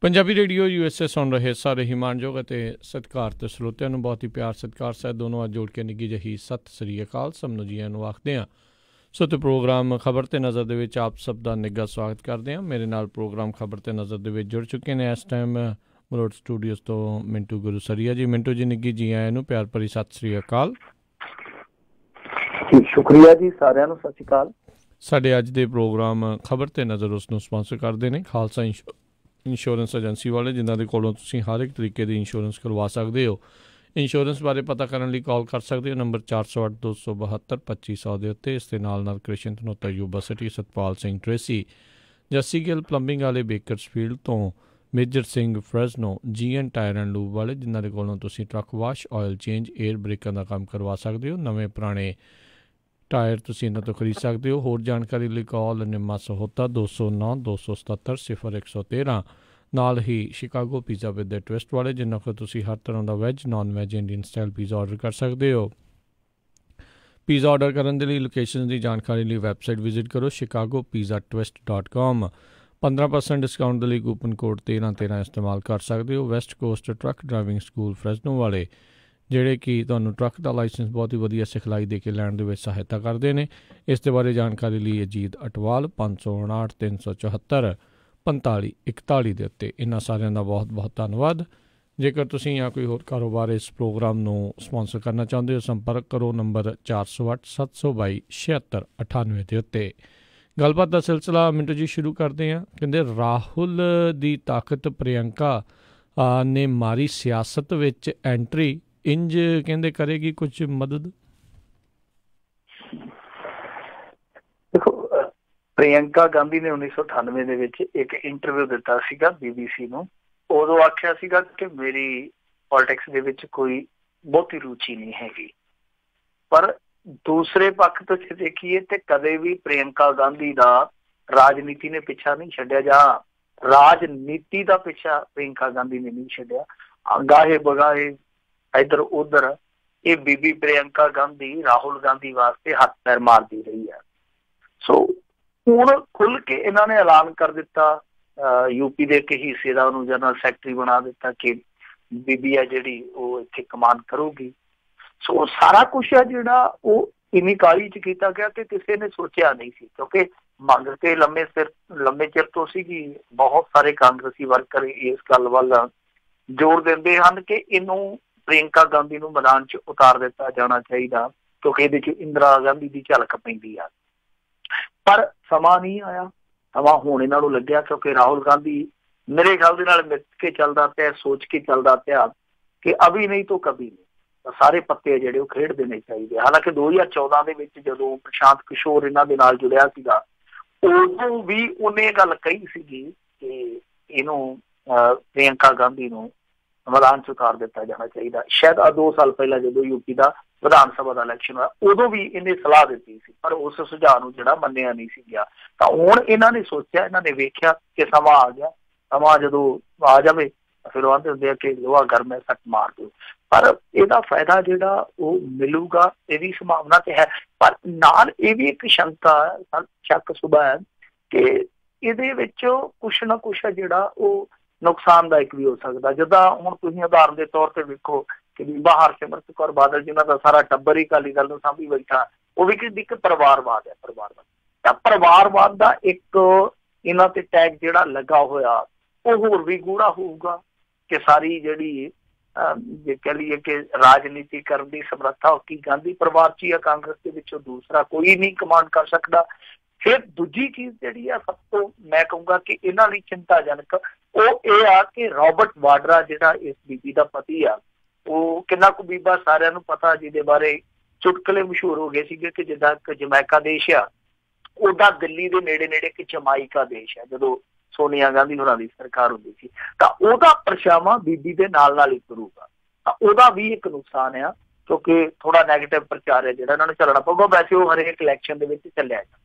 Punjabi radio USA ਸੁਣ ਰਹੇ ਸਾਰੇ ਹੀ ਮਾਣਯੋਗ ਅਤੇ ਸਤਿਕਾਰਤ ਸਰੋਤਿਆਂ ਨੂੰ ਬਹੁਤ ਹੀ ਪਿਆਰ ਸਤਿਕਾਰ ਸਾਹਿਬ ਦੋਨੋਂ ਅੱਜ ਜੋੜ ਕੇ ਨਿੱਘੀ ਜਿਹੀ ਸਤਿ ਸ੍ਰੀ ਅਕਾਲ ਸਭ ਨੂੰ ਜੀਆਂ ਨੂੰ ਆਖਦੇ ਹਾਂ। ਸੋ ਤੇ ਪ੍ਰੋਗਰਾਮ ਖਬਰ ਤੇ ਨਜ਼ਰ ਦੇ ਵਿੱਚ ਆਪ ਸਭ ਦਾ ਨਿੱਘਾ ਸਵਾਗਤ ਕਰਦੇ ਹਾਂ। ਮੇਰੇ ਨਾਲ ਪ੍ਰੋਗਰਾਮ ਖਬਰ ਤੇ ਨਜ਼ਰ ਦੇ ਵਿੱਚ ਜੁੜ ਚੁੱਕੇ ਨੇ ਇਸ ਟਾਈਮ ਮਲੋਟ ਸਟੂਡੀਓਜ਼ ਤੋਂ ਮਿੰਟੂ ਗੁਰੂਸਰੀਆ ਜੀ। ਮਿੰਟੂ ਜੀ ਨਿੱਘੀ ਜੀ ਆਇਆਂ ਨੂੰ ਪਿਆਰ ਭਰੀ ਸਤਿ ਸ੍ਰੀ ਅਕਾਲ। ਸ਼ੁਕਰੀਆ ਜੀ, ਸਾਰਿਆਂ ਨੂੰ ਸਤਿ ਸ਼੍ਰੀ ਅਕਾਲ। ਸਾਡੇ ਅੱਜ ਦੇ ਪ੍ਰੋਗਰਾਮ ਖਬਰ ਤੇ ਨਜ਼ਰ ਉਸ ਨੂੰ ਸਪਾਂਸਰ ਕਰਦੇ ਨੇ ਖਾਲਸਾ ਇੰਸ਼ੋਰੈਂਸ ਏਜੰਸੀ ਵਾਲੇ, ਜਿਨ੍ਹਾਂ ਦੇ ਕੋਲੋਂ ਤੁਸੀਂ ਹਰ ਇੱਕ ਤਰੀਕੇ ਦੀ ਇੰਸ਼ੋਰੈਂਸ ਕਰਵਾ ਸਕਦੇ ਹੋ। ਇੰਸ਼ੋਰੈਂਸ ਬਾਰੇ ਪਤਾ ਕਰਨ ਲਈ ਕਾਲ ਕਰ ਸਕਦੇ ਹੋ ਨੰਬਰ 408 272 2500 ਦੇ ਉੱਤੇ। ਇਸ ਦੇ ਨਾਲ Krishan Dhanota Yuba City, Satpal Singh Tracy, Jassi Gill plumbing ਵਾਲੇ ਬੇਕਰਸਫੀਲਡ ਤੋਂ, Major Singh Fresno, GN tyre and lube ਵਾਲੇ, ਜਿਨ੍ਹਾਂ ਦੇ ਕੋਲੋਂ ਤੁਸੀਂ truck wash, oil change, air ਬ੍ਰੇਕਾਂ ਦਾ ਕੰਮ ਕਰਵਾ ਸਕਦੇ ਹੋ। ਨਵੇਂ ਪੁਰਾਣੇ ਟਾਇਰ ਤੁਸੀਂ ਇਹਨਾਂ ਤੋਂ ਖਰੀਦ ਸਕਦੇ ਹੋ। ਹੋਰ ਜਾਣਕਾਰੀ ਲਈ ਕਾਲ ਨਿੰਮਾ ਸਹੋਤਾ 209 277 0113। ਨਾਲ ਹੀ Chicago pizza with the twist ਵਾਲੇ, ਜਿਨ੍ਹਾਂ ਕੋਲ ਤੁਸੀਂ ਹਰ ਤਰ੍ਹਾਂ ਦਾ veg, non veg, Indian style pizza order ਕਰ ਸਕਦੇ ਹੋ। ਪੀਜ਼ਾ ਆਰਡਰ ਕਰਨ ਦੇ ਲਈ ਲੋਕੇਸ਼ਨ ਦੀ ਜਾਣਕਾਰੀ ਲਈ ਵੈਬਸਾਈਟ ਵਿਜ਼ਿਟ ਕਰੋ chicagopizzatwist.com। 15% ਡਿਸਕਾਊਂਟ ਦੇ ਲਈ ਕੂਪਨ ਕੋਡ 1313 ਇਸਤੇਮਾਲ ਕਰ ਸਕਦੇ ਹੋ। West Coast truck driving school Fresno ਵਾਲੇ, ਜਿਹੜੇ ਕਿ ਤੁਹਾਨੂੰ ਟਰੱਕ ਦਾ ਲਾਇਸੈਂਸ ਬਹੁਤ ਹੀ ਵਧੀਆ ਸਿਖਲਾਈ ਦੇ ਕੇ ਲੈਣ ਦੇ ਵਿੱਚ ਸਹਾਇਤਾ ਕਰਦੇ ਨੇ। ਇਸ ਦੇ ਬਾਰੇ ਜਾਣਕਾਰੀ ਲਈ ਅਜੀਤ ਅਟਵਾਲ 559 374 4541 ਦੇ ਉੱਤੇ। ਇਹਨਾਂ ਸਾਰਿਆਂ ਦਾ ਬਹੁਤ ਬਹੁਤ ਧੰਨਵਾਦ। ਜੇਕਰ ਤੁਸੀਂ ਜਾਂ ਕੋਈ ਹੋਰ ਕਾਰੋਬਾਰ ਇਸ ਪ੍ਰੋਗਰਾਮ ਨੂੰ ਸਪਾਂਸਰ ਕਰਨਾ ਚਾਹੁੰਦੇ ਹੋ, ਸੰਪਰਕ ਕਰੋ ਨੰਬਰ 408 722 7698 ਦੇ ਉੱਤੇ। ਗੱਲਬਾਤ ਦਾ ਸਿਲਸਿਲਾ ਮਿੰਟੂ ਜੀ ਸ਼ੁਰੂ ਕਰਦੇ ਹਾਂ। ਕਹਿੰਦੇ ਰਾਹੁਲ ਦੀ ਤਾਕਤ ਪ੍ਰਿਯੰਕਾ ਨੇ ਮਾਰੀ ਸਿਆਸਤ ਵਿੱਚ ਐਂਟਰੀ, ਇੰਜ ਕਹਿੰਦੇ ਕਰੇਗੀ ਕੁਝ ਮਦਦ। ਦੇਖੋ, ਪ੍ਰਿਯੰਕਾ ਗਾਂਧੀ ਨੇ 1998 ਦੇ ਵਿੱਚ ਇੱਕ ਇੰਟਰਵਿਊ ਦਿੱਤਾ ਸੀਗਾ BBC ਨੂੰ। ਉਦੋਂ ਆਖਿਆ ਸੀਗਾ ਕਿ ਮੇਰੀ ਪੋਲਿਟਿਕਸ ਦੇ ਵਿੱਚ ਕੋਈ ਬਹੁਤੀ ਰੁਚੀ ਨਹੀਂ ਹੈਗੀ। ਪਰ ਦੂਸਰੇ ਪੱਖ ਤੋਂ ਜੇ ਦੇਖੀਏ ਤੇ ਕਦੇ ਵੀ ਪ੍ਰਿਯੰਕਾ ਗਾਂਧੀ ਦਾ ਰਾਜਨੀਤੀ ਨੇ ਪਿੱਛਾ ਨਹੀਂ ਛੱਡਿਆ, ਜਾਂ ਰਾਜਨੀਤੀ ਦਾ ਪਿੱਛਾ ਪ੍ਰਿਯੰਕਾ ਗਾਂਧੀ ਨੇ ਨਹੀਂ ਛੱਡਿਆ। ਗਾਹੇ ਬਗਾਹੇ ਇੱਧਰ ਉੱਧਰ ਇਹ ਬੀਬੀ ਪ੍ਰਿਯੰਕਾ ਗਾਂਧੀ ਰਾਹੁਲ ਗਾਂਧੀ ਵਾਸਤੇ ਹੱਥ ਪੈਰ ਮਾਰਦੀ ਰਹੀ ਹੈ। ਸੋ ਹੁਣ ਖੁੱਲ ਕੇ ਇਹਨਾਂ ਨੇ ਐਲਾਨ ਕਰ ਦਿੱਤਾ, ਯੂਪੀ ਦੇ ਇੱਕ ਹਿੱਸੇ ਦਾ ਉਹਨੂੰ ਜਨਰਲ ਸੈਕਟਰੀ ਬਣਾ ਦਿੱਤਾ ਕਿ ਬੀਬੀ ਹੈ ਜਿਹੜੀ ਉਹ ਇੱਥੇ ਕਮਾਂਡ ਕਰੂਗੀ। ਸੋ ਸਾਰਾ ਕੁਛ ਹੈ ਜਿਹੜਾ ਉਹ ਇੰਨੀ ਕਾਹਲੀ ਚ ਕੀਤਾ ਗਿਆ ਕਿ ਕਿਸੇ ਨੇ ਸੋਚਿਆ ਨਹੀਂ ਸੀ, ਕਿਉਂਕਿ ਮੰਗ ਤੇ ਲੰਮੇ ਚਿਰ ਤੋਂ ਸੀਗੀ। ਬਹੁਤ ਸਾਰੇ ਕਾਂਗਰਸੀ ਵਰਕਰ ਇਸ ਗੱਲ ਵੱਲ ਜ਼ੋਰ ਦਿੰਦੇ ਹਨ ਕਿ ਇਹਨੂੰ ਪ੍ਰਿਯੰਕਾ ਗਾਂਧੀ ਨੂੰ ਮੈਦਾਨ ਚ ਉਤਾਰ ਦਿੱਤਾ ਜਾਣਾ ਚਾਹੀਦਾ, ਕਿਉਂਕਿ ਇਹਦੇ ਚ ਇੰਦਰਾ ਗਾਂਧੀ ਦੀ ਝਲਕ ਪੈਂਦੀ ਆ। ਪਰ ਸਮਾਂ ਨਹੀਂ ਆਇਆ। ਸਮਾਂ ਹੁਣ ਇਹਨਾਂ ਨੂੰ ਲੱਗਿਆ, ਕਿਉਂਕਿ ਰਾਹੁਲ ਗਾਂਧੀ ਮੇਰੇ ਖਿਆਲ ਦੇ ਨਾਲ ਮਿਲ ਕੇ ਚੱਲਦਾ ਪਿਆ, ਸੋਚ ਕੇ ਚੱਲਦਾ ਪਿਆ ਕਿ ਅਭੀ ਨਹੀਂ ਤੋਂ ਕਭੀ ਨਹੀਂ। ਸਾਰੇ ਪੱਤੇ ਜਿਹੜੇ ਉਹ ਖੇਡ ਦੇਣੇ ਚਾਹੀਦੇ। ਹਾਲਾਂਕਿ 2014 ਦੇ ਵਿੱਚ ਜਦੋਂ ਪ੍ਰਸ਼ਾਂਤ ਕਿਸ਼ੋਰ ਇਹਨਾਂ ਦੇ ਨਾਲ ਜੁੜਿਆ ਸੀਗਾ, ਉਦੋਂ ਵੀ ਉਹਨੇ ਗੱਲ ਕਹੀ ਸੀਗੀ ਕਿ ਇਹਨੂੰ ਪ੍ਰਿਯੰਕਾ ਗਾਂਧੀ ਨੂੰ ਮੈਦਾਨ ਚ ਉਤਾਰ ਦਿੱਤਾ ਜਾਣਾ ਚਾਹੀਦਾ। ਸ਼ਾਇਦ 2 ਸਾਲ ਪਹਿਲਾਂ ਜਦੋਂ ਯੂਪੀ ਦਾ ਵਿਧਾਨ ਸਭਾ ਦਾ ਇਲੈਕਸ਼ਨ ਹੋਇਆ, ਉਦੋਂ ਵੀ ਇਹਨੇ ਸਲਾਹ ਦਿੱਤੀ ਸੀ, ਪਰ ਉਸ ਸੁਝਾਅ ਨੂੰ ਜਿਹੜਾ ਮੰਨਿਆ ਨਹੀਂ ਸੀ ਗਿਆ। ਤਾਂ ਹੁਣ ਇਹਨਾਂ ਨੇ ਸੋਚਿਆ, ਇਹਨਾਂ ਨੇ ਵੇਖਿਆ ਕਿ ਸਮਾਂ ਆ ਗਿਆ। ਸਮਾਂ ਜਦੋਂ ਆ ਜਾਵੇ ਫਿਰ ਉਹ ਆਂਦੇ ਹੁੰਦੇ ਆ ਕਿ ਲੋਹਾ ਗਰਮ ਹੈ, ਸੱਟ ਮਾਰ ਦਿਓ। ਪਰ ਇਹਦਾ ਫਾਇਦਾ ਜਿਹੜਾ ਉਹ ਮਿਲੂਗਾ, ਇਹਦੀ ਸੰਭਾਵਨਾ ਤੇ ਹੈ। ਪਰ ਨਾਲ ਇਹ ਵੀ ਇੱਕ ਸ਼ੰਕਾ, ਸ਼ੱਕ ਸੁਭਾ ਹੈ ਕਿ ਇਹਦੇ ਵਿੱਚ ਕੁਛ ਨਾ ਕੁਛ ਹੈ ਜਿਹੜਾ ਉਹ ਨੁਕਸਾਨਦਾਇਕ ਵੀ ਹੋ ਸਕਦਾ। ਜਿੱਦਾਂ ਹੁਣ ਤੁਸੀਂ ਉਦਾਹਰਨ ਦੇ ਤੌਰ ਤੇ ਵੇਖੋ ਕਿ ਬੀਬਾ ਹਰਸਿਮਰਤ ਕੌਰ ਬਾਦਲ, ਜਿਹਨਾਂ ਦਾ ਸਾਰਾ ਟੱਬਰ ਹੀ ਅਕਾਲੀ ਦਲ ਨੂੰ ਸਾਂਭੀ ਬੈਠਾ, ਉਹ ਵੀ ਇੱਕ ਪਰਿਵਾਰਵਾਦ ਹੈ। ਤਾਂ ਪਰਿਵਾਰਵਾਦ ਦਾ ਇੱਕ ਇਹਨਾਂ ਤੇ ਟੈਗ ਜਿਹੜਾ ਲੱਗਾ ਹੋਇਆ ਉਹ ਹੋਰ ਵੀ ਗੂੜਾ ਹੋਊਗਾ ਕਿ ਸਾਰੀ ਜਿਹੜੀ ਜੇ ਕਹਿ ਲਈਏ ਕਿ ਰਾਜਨੀਤੀ ਕਰਨ ਦੀ ਸਮਰੱਥਾ ਉਹ ਕੀ ਗਾਂਧੀ ਪਰਿਵਾਰ ਚ ਹੀ ਆ, ਕਾਂਗਰਸ ਦੇ ਵਿੱਚੋਂ ਦੂਸਰਾ ਕੋਈ ਨਹੀਂ ਕਮਾਂਡ ਕਰ ਸਕਦਾ। ਫਿਰ ਦੂਜੀ ਚੀਜ਼ ਜਿਹੜੀ ਆ ਸਭ ਤੋਂ ਮੈਂ ਕਹੂੰਗਾ ਕਿ ਇਹਨਾਂ ਲਈ ਚਿੰਤਾਜਨਕ ਉਹ ਇਹ ਆ ਕਿ ਰਾਬਰਟ ਵਾਡਰਾ ਜਿਹੜਾ ਇਸ ਬੀਬੀ ਦਾ ਪਤੀ ਆ, ਉਹ ਕਿੰਨਾ ਕੁ ਬੀਬਾ ਸਾਰਿਆਂ ਨੂੰ ਪਤਾ, ਜਿਹਦੇ ਬਾਰੇ ਚੁਟਕਲੇ ਮਸ਼ਹੂਰ ਹੋ ਗਏ ਸੀਗੇ ਕਿ ਜਿੱਦਾਂ ਇੱਕ ਜਮੈਕਾ ਦੇਸ਼ ਆ, ਉਹਦਾ ਦਿੱਲੀ ਦੇ ਨੇੜੇ ਨੇੜੇ ਇੱਕ ਜਮਾਈਕਾ ਦੇਸ਼ ਆ ਜਦੋਂ ਸੋਨੀਆ ਗਾਂਧੀ ਹੋਰਾਂ ਦੀ ਸਰਕਾਰ ਹੁੰਦੀ ਸੀ। ਤਾਂ ਉਹਦਾ ਪਰਛਾਵਾਂ ਬੀਬੀ ਦੇ ਨਾਲ ਨਾਲ ਹੀ ਕਰੂਗਾ। ਤਾਂ ਉਹਦਾ ਵੀ ਇੱਕ ਨੁਕਸਾਨ ਆ, ਕਿਉਂਕਿ ਥੋੜਾ ਨੈਗੇਟਿਵ ਪ੍ਰਚਾਰ ਹੈ ਜਿਹੜਾ ਇਹਨਾਂ ਨੂੰ ਚੱਲਣਾ ਪਊਗਾ। ਵੈਸੇ ਉਹ ਹਰੇਕ ਇਲੈਕਸ਼ਨ ਦੇ ਵਿੱਚ ਚੱਲਿਆ ਜਾਂਦਾ।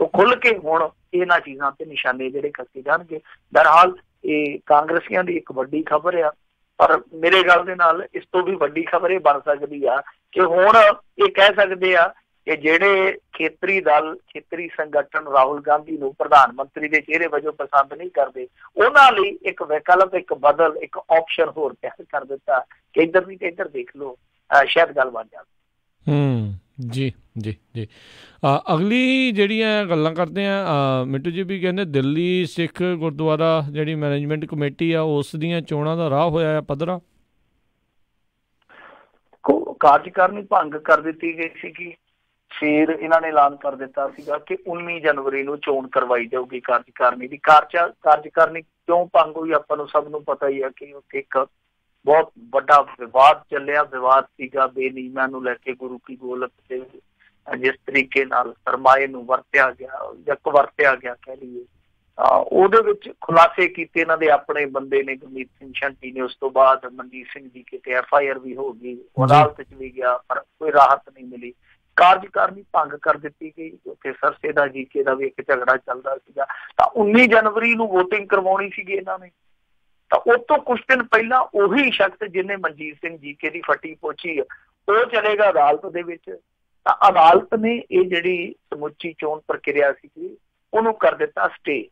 ਉਹ ਖੁੱਲ ਕੇ ਹੁਣ ਇਹਨਾਂ ਚੀਜ਼ਾਂ ਤੇ ਨਿਸ਼ਾਨੇ ਜਿਹੜੇ ਕੱਸੇ ਜਾਣਗੇ। ਬਹਰਹਾਲ ਇਹ ਕਾਂਗਰਸੀਆਂ ਦੀ ਇੱਕ ਵੱਡੀ ਖਬਰ ਆ, ਪਰ ਮੇਰੇ ਗੱਲ ਦੇ ਨਾਲ ਇਸ ਤੋਂ ਵੀ ਵੱਡੀ ਖਬਰ ਇਹ ਬਣ ਸਕਦੀ ਆ ਕਿ ਹੁਣ ਇਹ ਕਹਿ ਸਕਦੇ ਆ ਕਿ ਜਿਹੜੇ ਖੇਤਰੀ ਦਲ, ਖੇਤਰੀ ਸੰਗਠਨ ਰਾਹੁਲ ਗਾਂਧੀ ਨੂੰ ਪ੍ਰਧਾਨ ਮੰਤਰੀ ਦੇ ਚਿਹਰੇ ਵਜੋਂ ਪਸੰਦ ਨਹੀਂ ਕਰਦੇ, ਉਹਨਾਂ ਲਈ ਇੱਕ ਵਿਕਲਪ, ਇੱਕ ਬਦਲ, ਇੱਕ ਆਪਸ਼ਨ ਹੋਰ ਤਿਆਰ ਕਰ ਦਿੱਤਾ ਕਿ ਇੱਧਰ ਨਹੀਂ ਤੇ ਇੱਧਰ ਦੇਖ ਲਓ, ਸ਼ਾਇਦ ਗੱਲ ਬਣ ਜਾਵੇ। ਜੀ ਜੀ ਜੀ। ਅਗਲੀ ਜਿਹੜੀਆਂ ਗੱਲਾਂ ਕਰਦੇ ਆ ਮਿੰਟੂ ਜੀ, ਵੀ ਕਹਿੰਦੇ ਦਿੱਲੀ ਸਿੱਖ ਗੁਰਦੁਆਰਾ ਜਿਹੜੀ ਮੈਨੇਜਮੈਂਟ ਕਮੇਟੀ ਆ ਉਸ ਦੀਆਂ ਚੋਣਾਂ ਦਾ ਰਾਹ ਹੋਇਆ ਆ ਪੱਧਰਾ। ਕਾਰਜਕਾਰਨੀ ਭੰਗ ਕਰ ਦਿੱਤੀ ਗਈ ਸੀਗੀ, ਫਿਰ ਇਹਨਾਂ ਨੇ ਐਲਾਨ ਕਰ ਦਿੱਤਾ ਸੀਗਾ ਕਿ 19 ਜਨਵਰੀ ਨੂੰ ਚੋਣ ਕਰਵਾਈ ਜਾਊਗੀ ਕਾਰਜਕਾਰਨੀ ਦੀ। ਕਾਰਜਕਾਰਨੀ ਕਿਉਂ ਭੰਗ ਹੋਈ ਆਪਾਂ ਨੂੰ ਸਭ ਨੂੰ ਪਤਾ ਹੀ ਆ ਕਿ ਉੱਥੇ ਇੱਕ ਬਹੁਤ ਵੱਡਾ ਵਿਵਾਦ ਚੱਲਿਆ। ਵਿਵਾਦ ਸੀਗਾ ਬੇਨੀਮਾਂ ਨੂੰ ਲੈ ਕੇ, ਗੁਰੂ ਕੀ ਗੋਲਕ ਤੇ ਜਿਸ ਤਰੀਕੇ ਨਾਲ ਸਰਮਾਏ ਨੂੰ ਵਰਤਿਆ ਗਿਆ ਜਾਂ ਵਰਤਿਆ ਗਿਆ ਕਹਿ ਲਈਏ, ਉਹਦੇ ਵਿੱਚ ਖੁਲਾਸੇ ਕੀਤੇ ਇਹਨਾਂ ਦੇ ਆਪਣੇ ਬੰਦੇ ਨੇ, ਗੁਰਮੀਤ ਸਿੰਘ ਸ਼ੰਟੀ ਨੇ। ਉਸ ਤੋਂ ਬਾਅਦ ਮਨਜੀਤ ਸਿੰਘ ਜੀ ਕਿਤੇ FIR ਵੀ ਹੋ ਗਈ, ਅਦਾਲਤ 'ਚ ਵੀ ਗਿਆ, ਪਰ ਕੋਈ ਰਾਹਤ ਨਹੀਂ ਮਿਲੀ। ਕਾਰਜਕਾਰਨੀ ਭੰਗ ਕਰ ਦਿੱਤੀ ਗਈ। ਉੱਥੇ ਸਰਸੇ ਦਾ ਜੀਕੇ ਦਾ ਵੀ ਇੱਕ ਝਗੜਾ ਚੱਲਦਾ ਸੀਗਾ, ਤਾਂ 19 ਜਨਵਰੀ ਨੂੰ ਵੋਟਿੰਗ ਕਰਵਾਉਣੀ ਸੀਗੀ ਇਹਨਾਂ ਨੇ। ਤਾਂ ਉਸ ਤੋਂ ਕੁਛ ਦਿਨ ਪਹਿਲਾਂ ਉਹੀ ਸ਼ਖਸ ਜਿਹਨੇ ਮਨਜੀਤ ਸਿੰਘ ਜੀਕੇ ਦੀ ਫੱਟੀ ਪੋਚੀ, ਉਹ ਚਲੇਗਾ ਅਦਾਲਤ ਦੇ ਵਿੱਚ। ਤਾਂ ਅਦਾਲਤ ਨੇ ਇਹ ਜਿਹੜੀ ਸਮੁੱਚੀ ਚੋਣ ਪ੍ਰਕਿਰਿਆ ਸੀਗੀ ਉਹਨੂੰ ਕਰ ਦਿੱਤਾ ਸਟੇ।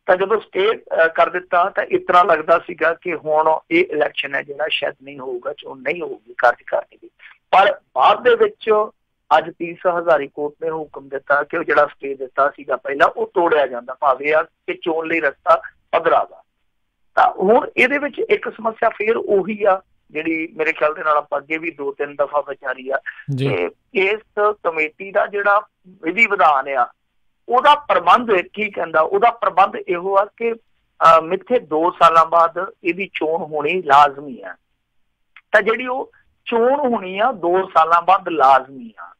ਤਾਂ ਜਦੋਂ ਸਟੇ ਕਰ ਦਿੱਤਾ ਤਾਂ ਇਸ ਤਰ੍ਹਾਂ ਲੱਗਦਾ ਸੀਗਾ ਕਿ ਹੁਣ ਇਹ ਇਲੈਕਸ਼ਨ ਹੈ ਜਿਹੜਾ ਸ਼ਾਇਦ ਨਹੀਂ ਹੋਊਗਾ, ਚੋਣ ਨਹੀਂ ਹੋਊਗੀ ਕਾਰਜਕਾਰਨੀ ਦੀ। ਪਰ ਬਾਅਦ ਦੇ ਵਿੱਚ ਅੱਜ 30 ਹਜ਼ਾਰੀ ਕੋਰਟ ਨੇ ਹੁਕਮ ਦਿੱਤਾ ਕਿ ਉਹ ਜਿਹੜਾ ਸਟੇ ਦਿੱਤਾ ਸੀਗਾ ਪਹਿਲਾਂ, ਉਹ ਤੋੜਿਆ ਜਾਂਦਾ, ਭਾਵੇਂ ਆ ਕਿ ਚੋਣ ਲਈ ਰਸਤਾ ਪੱਧਰਾ ਵਾ। ਤਾਂ ਹੁਣ ਇਹਦੇ ਵਿੱਚ ਇੱਕ ਸਮੱਸਿਆ ਫੇਰ ਉਹੀ ਆ ਜਿਹੜੀ ਮੇਰੇ ਖਿਆਲ ਦੇ ਨਾਲ ਆਪਾਂ ਅੱਗੇ ਵੀ 2-3 ਦਫਾ ਵਿਚਾਰੀ ਆ, ਕਿ ਇਸ ਕਮੇਟੀ ਦਾ ਜਿਹੜਾ ਵਿਧੀ ਵਿਧਾਨ ਆ ਉਹਦਾ ਪ੍ਰਬੰਧ ਕੀ ਕਹਿੰਦਾ। ਉਹਦਾ ਪ੍ਰਬੰਧ ਇਹੋ ਆ ਕਿ ਮਿੱਥੇ 2 ਸਾਲਾਂ ਬਾਅਦ ਇਹਦੀ ਚੋਣ ਹੋਣੀ ਲਾਜ਼ਮੀ ਆ। ਤਾਂ ਜਿਹੜੀ ਉਹ ਚੋਣ ਹੋਣੀ ਆ 2 ਸਾਲਾਂ ਬਾਅਦ ਲਾਜ਼ਮੀ ਆ,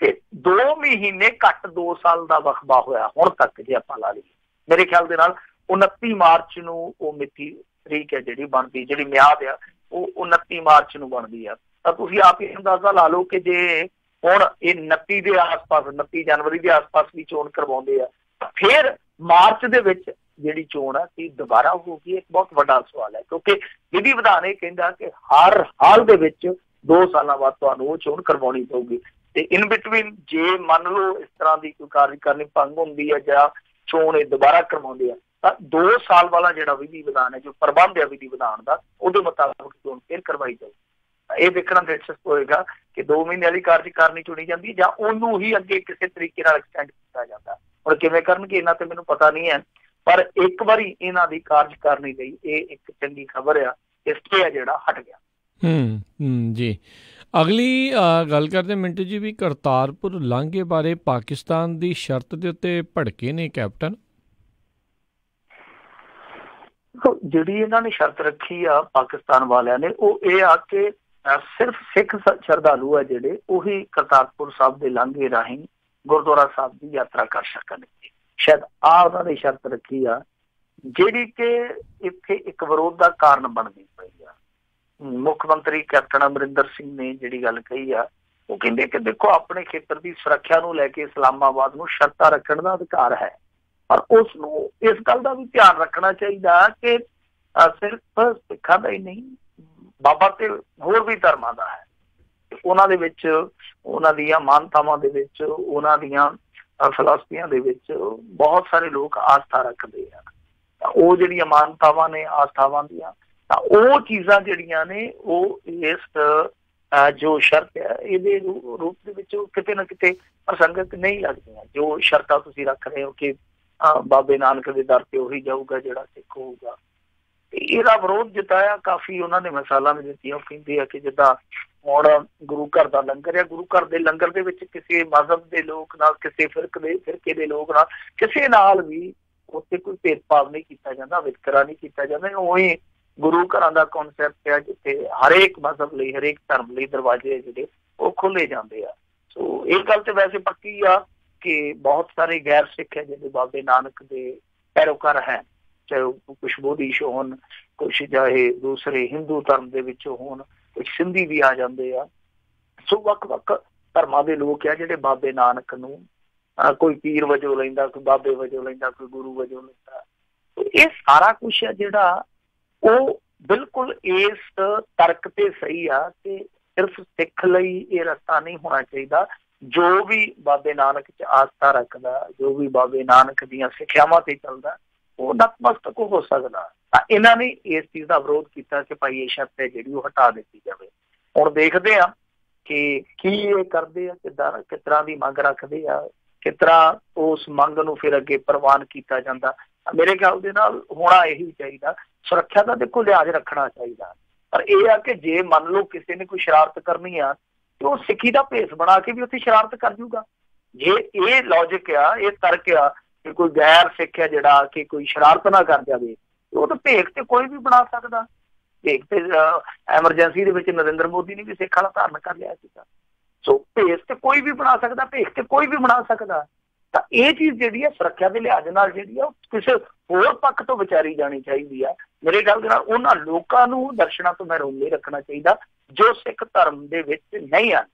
ਤੇ 2 ਮਹੀਨੇ ਘੱਟ 2 ਸਾਲ ਦਾ ਵਕਫਾ ਹੋਇਆ ਹੁਣ ਤੱਕ ਜੇ ਆਪਾਂ ਲਾ ਲਈਏ। ਮੇਰੇ ਖਿਆਲ ਦੇ ਨਾਲ 29 ਮਾਰਚ ਨੂੰ ਉਹ ਮਿਤੀ ਤਰੀਕ ਹੈ ਜਿਹੜੀ ਬਣਦੀ, ਜਿਹੜੀ ਮਿਆਦ ਆ ਉਹ 29 ਮਾਰਚ ਨੂੰ ਬਣਦੀ ਆ। ਤਾਂ ਤੁਸੀਂ ਆਪ ਹੀ ਅੰਦਾਜ਼ਾ ਲਾ ਲਓ ਕਿ ਜੇ ਹੁਣ ਇਹ 29 ਦੇ ਆਸ-ਪਾਸ, 29 ਜਨਵਰੀ ਦੇ ਆਸ-ਪਾਸ ਵੀ ਚੋਣ ਕਰਵਾਉਂਦੇ ਆ, ਫਿਰ ਮਾਰਚ ਦੇ ਵਿੱਚ ਜਿਹੜੀ ਚੋਣ ਆ ਕਿ ਦੁਬਾਰਾ ਹੋਊਗੀ, ਇੱਕ ਬਹੁਤ ਵੱਡਾ ਸਵਾਲ ਹੈ। ਕਿਉਂਕਿ ਵਿਧੀ ਵਿਧਾਨ ਇਹ ਕਹਿੰਦਾ ਕਿ ਹਰ ਹਾਲ ਦੇ ਵਿੱਚ 2 ਸਾਲਾਂ ਬਾਅਦ ਤੁਹਾਨੂੰ ਉਹ ਚੋਣ ਕਰਵਾਉਣੀ ਪਊਗੀ। ਤੇ ਇਨ ਬਿਟਵੀਨ ਜੇ ਮੰਨ ਲਓ ਇਸ ਤਰ੍ਹਾਂ ਦੀ ਕੋਈ ਕਾਰਜਕਾਰਨੀ ਭੰਗ ਹੁੰਦੀ ਹੈ ਜਾਂ ਚੋਣ ਇਹ ਦੁਬਾਰਾ ਕਰਵਾਉਂਦੇ ਆ, ਤਾਂ 2 ਸਾਲ ਵਾਲਾ ਜਿਹੜਾ ਵਿਧੀ ਵਿਧਾਨ ਹੈ, ਜੋ ਪ੍ਰਬੰਧ ਹੈ ਵਿਧੀ ਵਿਧਾਨ ਦਾ, ਉਹਦੇ ਮੁਤਾਬਕ ਚੋਣ ਫਿਰ ਕਰਵਾਈ ਜਾਊ। ਇਹ ਦੇਖਣਾ ਦਿਲਚਸਪ ਹੋਏਗਾ ਕਿ 2 ਮਹੀਨੇ ਵਾਲੀ ਕਾਰਜਕਾਰਨੀ ਚੁਣੀ ਜਾਂਦੀ ਜਾਂ ਉਹਨੂੰ ਹੀ ਅੱਗੇ ਕਿਸੇ ਤਰੀਕੇ ਨਾਲ ਐਕਸਟੈਂਡ ਕੀਤਾ ਜਾਂਦਾ। ਹੁਣ ਕਿਵੇਂ ਕਰਨਗੇ ਇਹਨਾਂ ਤੇ ਮੈਨੂੰ ਪਤਾ ਨਹੀਂ ਹੈ, ਪਰ ਇੱਕ ਵਾਰੀ ਇਹਨਾਂ ਦੀ ਕਾਰਜਕਾਰਨੀ ਲਈ ਇਹ ਇੱਕ ਚੰਗੀ ਖਬਰ ਆ, ਇਸ ਤੇ ਜਿਹੜਾ ਹਟ ਗਿਆ। ਜੀ। ਅਗਲੀ ਗੱਲ ਕਰਦੇ ਮਿੰਟੂ ਜੀ, ਵੀ ਕਰਤਾਰਪੁਰ ਲਾਂਘੇ ਬਾਰੇ ਪਾਕਿਸਤਾਨ ਦੀ ਸ਼ਰਤ ਦੇ ਉੱਤੇ ਭੜਕੇ ਨੇ ਕੈਪਟਨ। ਜਿਹੜੀ ਇਹਨਾਂ ਨੇ ਸ਼ਰਤ ਰੱਖੀ ਆ ਪਾਕਿਸਤਾਨ ਵਾਲਿਆਂ ਨੇ, ਉਹ ਇਹ ਆ ਕਿ ਸਿਰਫ ਸਿੱਖ ਸ਼ਰਧਾਲੂ ਆ ਜਿਹੜੇ ਉਹੀ ਕਰਤਾਰਪੁਰ ਸਾਹਿਬ ਦੇ ਲਾਂਘੇ ਰਾਹੀਂ ਗੁਰਦੁਆਰਾ ਸਾਹਿਬ ਦੀ ਯਾਤਰਾ ਕਰ ਸਕਣਗੇ। ਸ਼ਾਇਦ ਉਹਨਾਂ ਨੇ ਸ਼ਰਤ ਰੱਖੀ ਆ, ਜਿਹੜੀ ਕਿ ਇੱਥੇ ਇੱਕ ਵਿਰੋਧ ਦਾ ਕਾਰਨ ਬਣਦੀ ਪਈ ਆ। ਮੁੱਖ ਮੰਤਰੀ ਕੈਪਟਨ ਅਮਰਿੰਦਰ ਸਿੰਘ ਨੇ ਜਿਹੜੀ ਗੱਲ ਕਹੀ ਆ, ਉਹ ਕਹਿੰਦੇ ਕਿ ਦੇਖੋ ਆਪਣੇ ਖੇਤਰ ਦੀ ਸੁਰੱਖਿਆ ਨੂੰ ਲੈ ਕੇ ਇਸਲਾਮਾਬਾਦ ਨੂੰ ਸ਼ਰਤਾਂ ਰੱਖਣ ਦਾ ਅਧਿਕਾਰ ਹੈ, ਪਰ ਉਸ ਨੂੰ ਇਸ ਗੱਲ ਦਾ ਵੀ ਧਿਆਨ ਰੱਖਣਾ ਚਾਹੀਦਾ ਕਿ ਸਿਰਫ ਸਿੱਖਾਂ ਦਾ ਹੀ ਨਹੀਂ, ਬਾਬਾ ਤੇ ਹੋਰ ਵੀ ਧਰਮਾਂ ਦਾ ਹੈ। ਉਹਨਾਂ ਦੇ ਵਿੱਚ, ਉਹਨਾਂ ਦੀਆਂ ਮਾਨਤਾਵਾਂ ਦੇ ਵਿੱਚ, ਉਹਨਾਂ ਦੀਆਂ ਫਿਲਾਸਫੀਆਂ ਦੇ ਵਿੱਚ ਬਹੁਤ ਸਾਰੇ ਲੋਕ ਆਸਥਾ ਰੱਖਦੇ ਆ। ਤਾਂ ਉਹ ਜਿਹੜੀਆਂ ਮਾਨਤਾਵਾਂ ਨੇ ਆਸਥਾਵਾਂ ਦੀਆਂ, ਤਾਂ ਉਹ ਚੀਜ਼ਾਂ ਜਿਹੜੀਆਂ ਨੇ ਉਹ ਇਸ ਜੋ ਸ਼ਰਤ ਹੈ ਇਹਦੇ ਰੂਪ ਦੇ ਵਿੱਚ ਕਿਤੇ ਨਾ ਕਿਤੇ ਪ੍ਰਸੰਗਤ ਨਹੀਂ ਲੱਗਦੀਆਂ। ਜੋ ਸ਼ਰਤਾਂ ਤੁਸੀਂ ਰੱਖ ਰਹੇ ਹੋ ਕਿ ਬਾਬੇ ਨਾਨਕ ਦੇ ਦਰ ਤੇ ਉਹੀ ਜਾਊਗਾ ਜਿਹੜਾ ਸਿੱਖ ਹੋਊਗਾ, ਇਹਦਾ ਵਿਰੋਧ ਜਤਾਇਆ ਕਾਫੀ ਉਹਨਾਂ ਨੇ ਮਿਸਾਲਾਂ ਵੀ ਦਿੱਤੀਆਂ। ਉਹ ਕਹਿੰਦੇ ਆ ਕਿ ਜਿੱਦਾਂ ਹੁਣ ਗੁਰੂ ਘਰ ਦਾ ਲੰਗਰ ਹੈ, ਗੁਰੂ ਘਰ ਦੇ ਲੰਗਰ ਦੇ ਵਿੱਚ ਕਿਸੇ ਮਜ਼ਹਬ ਦੇ ਲੋਕ ਨਾਲ, ਕਿਸੇ ਫਿਰਕੇ ਦੇ ਲੋਕ ਨਾਲ, ਕਿਸੇ ਨਾਲ ਵੀ ਉੱਥੇ ਕੋਈ ਭੇਦਭਾਵ ਨਹੀਂ ਕੀਤਾ ਜਾਂਦਾ, ਵਿਤਕਰਾ ਨਹੀਂ ਕੀਤਾ ਜਾਂਦਾ। ਉਹੀ ਗੁਰੂ ਘਰਾਂ ਦਾ ਕਨਸੈਪਟ ਹੈ ਜਿੱਥੇ ਹਰੇਕ ਮਜ਼ਹਬ ਲਈ, ਹਰੇਕ ਧਰਮ ਲਈ ਦਰਵਾਜ਼ੇ ਜਿਹੜੇ ਉਹ ਖੋਲੇ ਜਾਂਦੇ ਆ। ਸੋ ਇਹ ਗੱਲ ਤੇ ਵੈਸੇ ਪੱਕੀ ਆ ਕਿ ਬਹੁਤ ਸਾਰੇ ਗੈਰ ਸਿੱਖ ਹੈ ਜਿਹੜੇ ਬਾਬੇ ਨਾਨਕ ਦੇ ਪੈਰੋਕਾਰ ਹੈ, ਚਾਹੇ ਉਹ ਕੁਛ ਬੋਧੀਸ਼ ਹੋਣ, ਕੁਛ ਚਾਹੇ ਦੂਸਰੇ ਹਿੰਦੂ ਧਰਮ ਦੇ ਵਿੱਚੋਂ ਹੋਣ, ਕੁਛ ਸਿੰਧੀ ਵੀ ਆ ਜਾਂਦੇ ਆ। ਸੋ ਵੱਖ-ਵੱਖ ਧਰਮਾਂ ਦੇ ਲੋਕ ਆ ਜਿਹੜੇ ਬਾਬੇ ਨਾਨਕ ਨੂੰ ਕੋਈ ਪੀਰ ਵਜੋਂ ਲੈਂਦਾ, ਕੋਈ ਬਾਬੇ ਵਜੋਂ ਲੈਂਦਾ, ਕੋਈ ਗੁਰੂ ਵਜੋਂ ਲੈਂਦਾ। ਇਹ ਸਾਰਾ ਕੁਛ ਹੈ ਜਿਹੜਾ ਉਹ ਬਿਲਕੁਲ ਇਸ ਤਰਕ ਤੇ ਸਹੀ ਆ ਕਿ ਸਿਰਫ ਸਿੱਖ ਲਈ ਇਹ ਰਸਤਾ ਨਹੀਂ ਹੋਣਾ ਚਾਹੀਦਾ, ਜੋ ਵੀ ਬਾਬੇ ਨਾਨਕ 'ਚ ਆਸਥਾ ਰੱਖਦਾ, ਜੋ ਵੀ ਬਾਬੇ ਨਾਨਕ ਦੀਆਂ ਸਿੱਖਿਆਵਾਂ ਤੇ ਚੱਲਦਾ, ਉਹ ਨਤਮਸਤਕ ਹੋ ਸਕਦਾ। ਤਾਂ ਇਹਨਾਂ ਨੇ ਇਸ ਚੀਜ਼ ਦਾ ਵਿਰੋਧ ਕੀਤਾ ਕਿ ਭਾਈ ਇਹ ਸ਼ਰਤ ਹੈ ਜਿਹੜੀ ਉਹ ਹਟਾ ਦਿੱਤੀ ਜਾਵੇ। ਹੁਣ ਦੇਖਦੇ ਆ ਕਿ ਕੀ ਇਹ ਕਰਦੇ ਆ, ਕਿਸ ਤਰ੍ਹਾਂ ਦੀ ਮੰਗ ਰੱਖਦੇ ਆ, ਕਿਸ ਤਰ੍ਹਾਂ ਉਸ ਮੰਗ ਨੂੰ ਫਿਰ ਅੱਗੇ ਪ੍ਰਵਾਨ ਕੀਤਾ ਜਾਂਦਾ। ਮੇਰੇ ਖਿਆਲ ਦੇ ਨਾਲ ਹੋਣਾ ਇਹੀ ਚਾਹੀਦਾ, ਸੁਰੱਖਿਆ ਦਾ ਦੇਖੋ ਲਿਹਾਜ਼ ਰੱਖਣਾ ਚਾਹੀਦਾ, ਪਰ ਇਹ ਆ ਕਿ ਜੇ ਮੰਨ ਲਓ ਕਿਸੇ ਨੇ ਕੋਈ ਸ਼ਰਾਰਤ ਕਰਨੀ ਆ ਤੇ ਉਹ ਸਿੱਖੀ ਦਾ ਭੇਸ ਬਣਾ ਕੇ ਵੀ ਉੱਥੇ ਸ਼ਰਾਰਤ ਕਰ ਜੂਗਾ। ਜੇ ਇਹ ਲੌਜਿਕ ਆ, ਇਹ ਤਰਕ ਆ ਕਿ ਕੋਈ ਗੈਰ ਸਿੱਖ ਹੈ ਜਿਹੜਾ ਕਿ ਕੋਈ ਸ਼ਰਾਰਤ ਨਾ ਕਰ ਜਾਵੇ, ਉਹ ਤਾਂ ਭੇਖ ਤੇ ਕੋਈ ਵੀ ਬਣਾ ਸਕਦਾ। ਭੇਖ ਤੇ ਐਮਰਜੈਂਸੀ ਦੇ ਵਿੱਚ ਨਰਿੰਦਰ ਮੋਦੀ ਨੇ ਵੀ ਸਿੱਖ ਵਾਲਾ ਧਾਰਨ ਕਰ ਲਿਆ ਸੀਗਾ। ਸੋ ਭੇਸ ਤੇ ਕੋਈ ਵੀ ਬਣਾ ਸਕਦਾ, ਭੇਖ ਤੇ ਕੋਈ ਵੀ ਬਣਾ ਸਕਦਾ। ਤਾਂ ਇਹ ਚੀਜ਼ ਜਿਹੜੀ ਹੈ ਸੁਰੱਖਿਆ ਦੇ ਲਿਹਾਜ਼ ਨਾਲ ਜਿਹੜੀ ਆ ਉਹ ਕਿਸੇ ਹੋਰ ਪੱਖ ਤੋਂ ਵਿਚਾਰੀ ਜਾਣੀ ਚਾਹੀਦੀ ਆ। ਮੇਰੇ ਖਿਆਲ ਦੇ ਨਾਲ ਉਹਨਾਂ ਲੋਕਾਂ ਨੂੰ ਦਰਸ਼ਨਾਂ ਤੋਂ ਮਹਿਰੂਮ ਨਹੀਂ ਰੱਖਣਾ ਚਾਹੀਦਾ ਜੋ ਸਿੱਖ ਧਰਮ ਦੇ ਵਿੱਚ ਨਹੀਂ ਹਨ,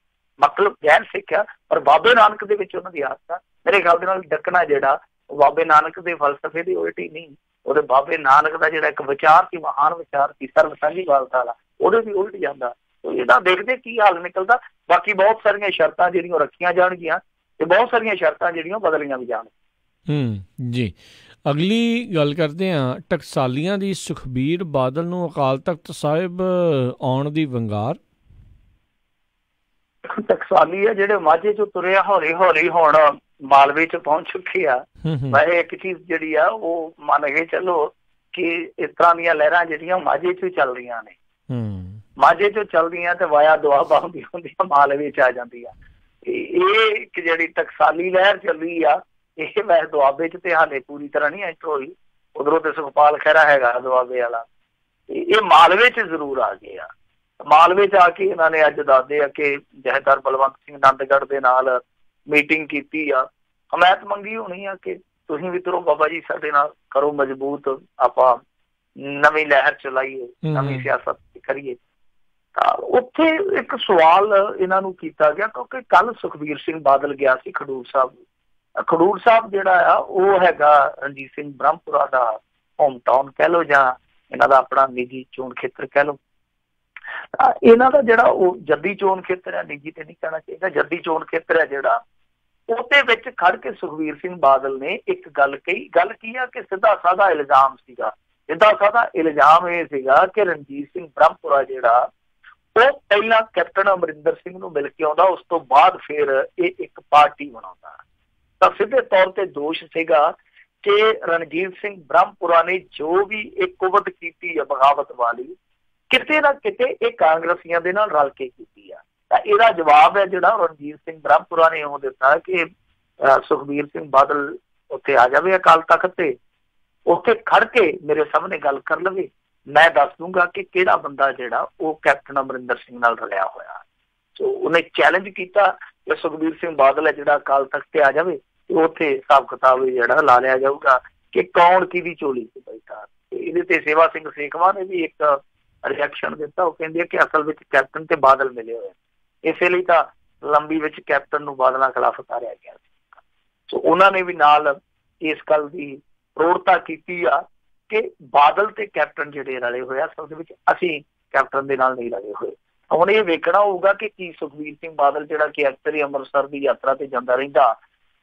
ਮਤਲਬ ਗੈਰ ਸਿੱਖ ਆ ਪਰ ਬਾਬੇ ਨਾਨਕ ਦੇ ਵਿੱਚ ਉਹਨਾਂ ਦੀ ਆਸਥਾ। ਮੇਰੇ ਖਿਆਲ ਦੇ ਨਾਲ ਡੱਕਣਾ ਜਿਹੜਾ ਉਹ ਬਾਬੇ ਨਾਨਕ ਦੇ ਫਲਸਫੇ ਦੀ ਉਲਟ ਹੀ ਨਹੀਂ, ਉਹਦੇ ਬਾਬੇ ਨਾਨਕ ਦਾ ਜਿਹੜਾ ਇੱਕ ਵਿਚਾਰ ਸੀ, ਮਹਾਨ ਵਿਚਾਰ ਸੀ ਸਰਬ ਸਾਂਝੀਵਾਲਤਾ ਵਾਲਾ, ਉਹਦੇ ਵੀ ਉਲਟ ਜਾਂਦਾ। ਇਹਦਾ ਦੇਖਦੇ ਕੀ ਹਾਲ ਨਿਕਲਦਾ। ਬਾਕੀ ਬਹੁਤ ਸਾਰੀਆਂ ਸ਼ਰਤਾਂ ਜਿਹੜੀਆਂ ਰੱਖੀਆਂ ਜਾਣਗੀਆਂ ਤੇ ਬਹੁਤ ਸਾਰੀਆਂ ਸ਼ਰਤਾਂ ਜਿਹੜੀਆਂ ਬਦਲੀਆਂ ਵੀ ਜਾਣਗੀਆਂ। ਜੀ, ਅਗਲੀ ਗੱਲ ਕਰਦੇ ਹਾਂ ਟਕਸਾਲੀਆਂ ਦੀ। ਸੁਖਬੀਰ ਬਾਦਲ ਨੂੰ ਅਕਾਲ ਤਖਤ ਸਾਹਿਬ ਆਉਣ ਦੀ ਵੰਗਾਰ। ਟਕਸਾਲੀ ਆ ਜਿਹੜੇ ਮਾਝੇ ਚੋਂ ਤੁਰਿਆ ਹੌਲੀ ਹੌਲੀ ਹੁਣ ਮਾਲਵੇ ਚ ਪਹੁੰਚ ਚੁੱਕੇ ਆ। ਵੈਸੇ ਇੱਕ ਚੀਜ਼ ਜਿਹੜੀ ਆ ਉਹ ਮੰਨ ਕੇ ਚੱਲੋ ਕਿ ਇਸ ਤਰ੍ਹਾਂ ਦੀਆਂ ਲਹਿਰਾਂ ਜਿਹੜੀਆਂ ਮਾਝੇ ਚੋਂ ਚੱਲ ਰਹੀਆਂ ਨੇ, ਮਾਝੇ ਚੋਂ ਚੱਲਦੀਆਂ ਤੇ ਵਾਇਆ ਦੁਆਬਾ ਹੁੰਦੀਆਂ ਮਾਲਵੇ ਚ ਆ ਜਾਂਦੀਆਂ। ਇਹ ਇੱਕ ਜਿਹੜੀ ਟਕਸਾਲੀ ਲਹਿਰ ਚੱਲੀ ਆ ਇਹ ਵੈਸੇ ਦੁਆਬੇ ਚ ਤੇ ਹਾਲੇ ਪੂਰੀ ਤਰ੍ਹਾਂ ਨਹੀਂ ਐਂਟਰ ਹੋਈ। ਉਧਰੋਂ ਤੇ ਸੁਖਪਾਲ ਖਹਿਰਾ ਹੈਗਾ ਦੁਆਬੇ ਵਾਲਾ, ਇਹ ਮਾਲਵੇ ਚ ਜ਼ਰੂਰ ਆ ਗਏ ਆ। ਮਾਲਵੇ ਚ ਆ ਕੇ ਇਹਨਾਂ ਨੇ ਅੱਜ ਦੱਸਦੇ ਆ ਕਿ ਜਥੇਦਾਰ ਬਲਵੰਤ ਸਿੰਘ ਆਨੰਦਗੜ੍ਹ ਦੇ ਨਾਲ ਮੀਟਿੰਗ ਕੀਤੀ ਆ, ਹਮਾਇਤ ਮੰਗੀ ਹੋਣੀ ਆ ਕਿ ਤੁਸੀਂ ਵੀ ਤੁਰੋ ਬਾਬਾ ਜੀ ਸਾਡੇ ਨਾਲ, ਕਰੋ ਮਜ਼ਬੂਤ, ਆਪਾਂ ਨਵੀਂ ਲਹਿਰ ਚਲਾਈਏ, ਨਵੀਂ ਸਿਆਸਤ ਕਰੀਏ। ਤਾਂ ਉੱਥੇ ਇੱਕ ਸਵਾਲ ਇਹਨਾਂ ਨੂੰ ਕੀਤਾ ਗਿਆ ਕਿਉਂਕਿ ਕੱਲ ਸੁਖਬੀਰ ਸਿੰਘ ਬਾਦਲ ਗਿਆ ਸੀ ਖਡੂਰ ਸਾਹਿਬ। ਖਡੂਰ ਸਾਹਿਬ ਜਿਹੜਾ ਆ ਉਹ ਹੈਗਾ ਰਣਜੀਤ ਸਿੰਘ ਬ੍ਰਹਮਪੁਰਾ ਦਾ ਹੋਮ ਟਾਊਨ ਕਹਿ ਲਓ ਜਾਂ ਇਹਨਾਂ ਦਾ ਆਪਣਾ ਨਿੱਜੀ ਚੋਣ ਖੇਤਰ ਕਹਿ ਲਓ। ਇਹਨਾਂ ਦਾ ਜਿਹੜਾ ਉਹ ਜੱਦੀ ਚੋਣ ਖੇਤਰ ਹੈ, ਨਿੱਜੀ ਤੇ ਨਹੀਂ ਕਹਿਣਾ ਚਾਹੀਦਾ, ਜੱਦੀ ਚੋਣ ਖੇਤਰ ਹੈ ਜਿਹੜਾ, ਉਹਦੇ ਵਿੱਚ ਖੜ ਕੇ ਸੁਖਬੀਰ ਸਿੰਘ ਬਾਦਲ ਨੇ ਇੱਕ ਗੱਲ ਕਹੀ। ਗੱਲ ਕੀ ਆ ਕਿ ਸਿੱਧਾ ਸਾਦਾ ਇਲਜ਼ਾਮ ਸੀਗਾ, ਸਿੱਧਾ ਸਾਦਾ ਇਲਜ਼ਾਮ ਇਹ ਸੀਗਾ ਕਿ ਰਣਜੀਤ ਸਿੰਘ ਬ੍ਰਹਮਪੁਰਾ ਜਿਹੜਾ ਉਹ ਪਹਿਲਾਂ ਕੈਪਟਨ ਅਮਰਿੰਦਰ ਸਿੰਘ ਨੂੰ ਮਿਲ ਕੇ ਆਉਂਦਾ, ਉਸ ਤੋਂ ਬਾਅਦ ਫਿਰ ਇਹ ਇੱਕ ਪਾਰਟੀ ਬਣਾਉਂਦਾ। ਤਾਂ ਸਿੱਧੇ ਤੌਰ ਤੇ ਦੋਸ਼ ਸੀਗਾ ਕਿ ਰਣਜੀਤ ਸਿੰਘ ਬ੍ਰਹਮਪੁਰਾ ਨੇ ਜੋ ਵੀ ਇਹ ਕੁਵਤ ਕੀਤੀ ਹੈ ਬਗਾਵਤ ਵਾਲੀ, ਕਿਤੇ ਨਾ ਕਿਤੇ ਇਹ ਕਾਂਗਰਸੀਆਂ ਦੇ ਨਾਲ ਰਲ ਕੇ ਕੀਤੀ ਆ। ਤਾਂ ਇਹਦਾ ਜਵਾਬ ਹੈ ਜਿਹੜਾ ਰਣਜੀਤ ਸਿੰਘ ਬ੍ਰਹਮਪੁਰਾ ਨੇ ਉਹ ਦਿੱਤਾ ਕਿ ਸੁਖਬੀਰ ਸਿੰਘ ਬਾਦਲ ਉੱਥੇ ਆ ਜਾਵੇ ਅਕਾਲ ਤਖਤ ਤੇ, ਉੱਥੇ ਖੜ ਕੇ ਮੇਰੇ ਸਾਹਮਣੇ ਗੱਲ ਕਰ ਲਵੇ, ਮੈਂ ਦੱਸ ਦੂੰਗਾ ਕਿ ਕਿਹੜਾ ਬੰਦਾ ਜਿਹੜਾ ਉਹ ਕੈਪਟਨ ਅਮਰਿੰਦਰ ਸਿੰਘ ਨਾਲ ਰਲਿਆ ਹੋਇਆ। ਸੋ ਉਹਨੇ ਚੈਲੰਜ ਕੀਤਾ ਕਿ ਸੁਖਬੀਰ ਸਿੰਘ ਬਾਦਲ ਹੈ ਜਿਹੜਾ ਅਕਾਲ ਤਖਤ ਤੇ ਆ ਜਾਵੇ ਤੇ ਉੱਥੇ ਹਿਸਾਬ ਕਿਤਾਬ ਜਿਹੜਾ ਲਾ ਲਿਆ ਜਾਊਗਾ ਕਿ ਕੌਣ ਕਿਹਦੀ ਝੋਲੀ ਚ ਬੈਠਾ। ਇਹਦੇ ਤੇ ਸੇਵਾ ਸਿੰਘ ਸੇਖਵਾਂ ਨੇ ਵੀ ਇੱਕ ਰਿਐਕਸ਼ਨ ਦਿੱਤਾ। ਉਹ ਕਹਿੰਦੇ ਕਿ ਅਸਲ ਵਿੱਚ ਕੈਪਟਨ ਤੇ ਬਾਦਲ ਮਿਲੇ ਹੋਏ, ਇਸੇ ਲਈ ਤਾਂ ਲੰਬੀ ਵਿੱਚ ਕੈਪਟਨ ਨੂੰ ਬਾਦਲਾਂ ਖਿਲਾਫ ਉਤਾਰਿਆ ਗਿਆ। ਸੋ ਉਹਨਾਂ ਨੇ ਵੀ ਨਾਲ ਇਸ ਗੱਲ ਦੀ ਪ੍ਰੋੜਤਾ ਕੀਤੀ ਆ ਕਿ ਬਾਦਲ ਤੇ ਕੈਪਟਨ ਜਿਹੜੇ ਰਲੇ ਹੋਏ ਆ, ਅਸਲ ਦੇ ਵਿੱਚ ਅਸੀਂ ਕੈਪਟਨ ਦੇ ਨਾਲ ਨਹੀਂ ਰਲੇ ਹੋਏ। ਹੁਣ ਇਹ ਵੇਖਣਾ ਹੋਊਗਾ ਕਿ ਕੀ ਸੁਖਬੀਰ ਸਿੰਘ ਬਾਦਲ ਜਿਹੜਾ ਕਿ ਅਕਸਰ ਹੀ ਅੰਮ੍ਰਿਤਸਰ ਦੀ ਯਾਤਰਾ ਤੇ ਜਾਂਦਾ ਰਹਿੰਦਾ,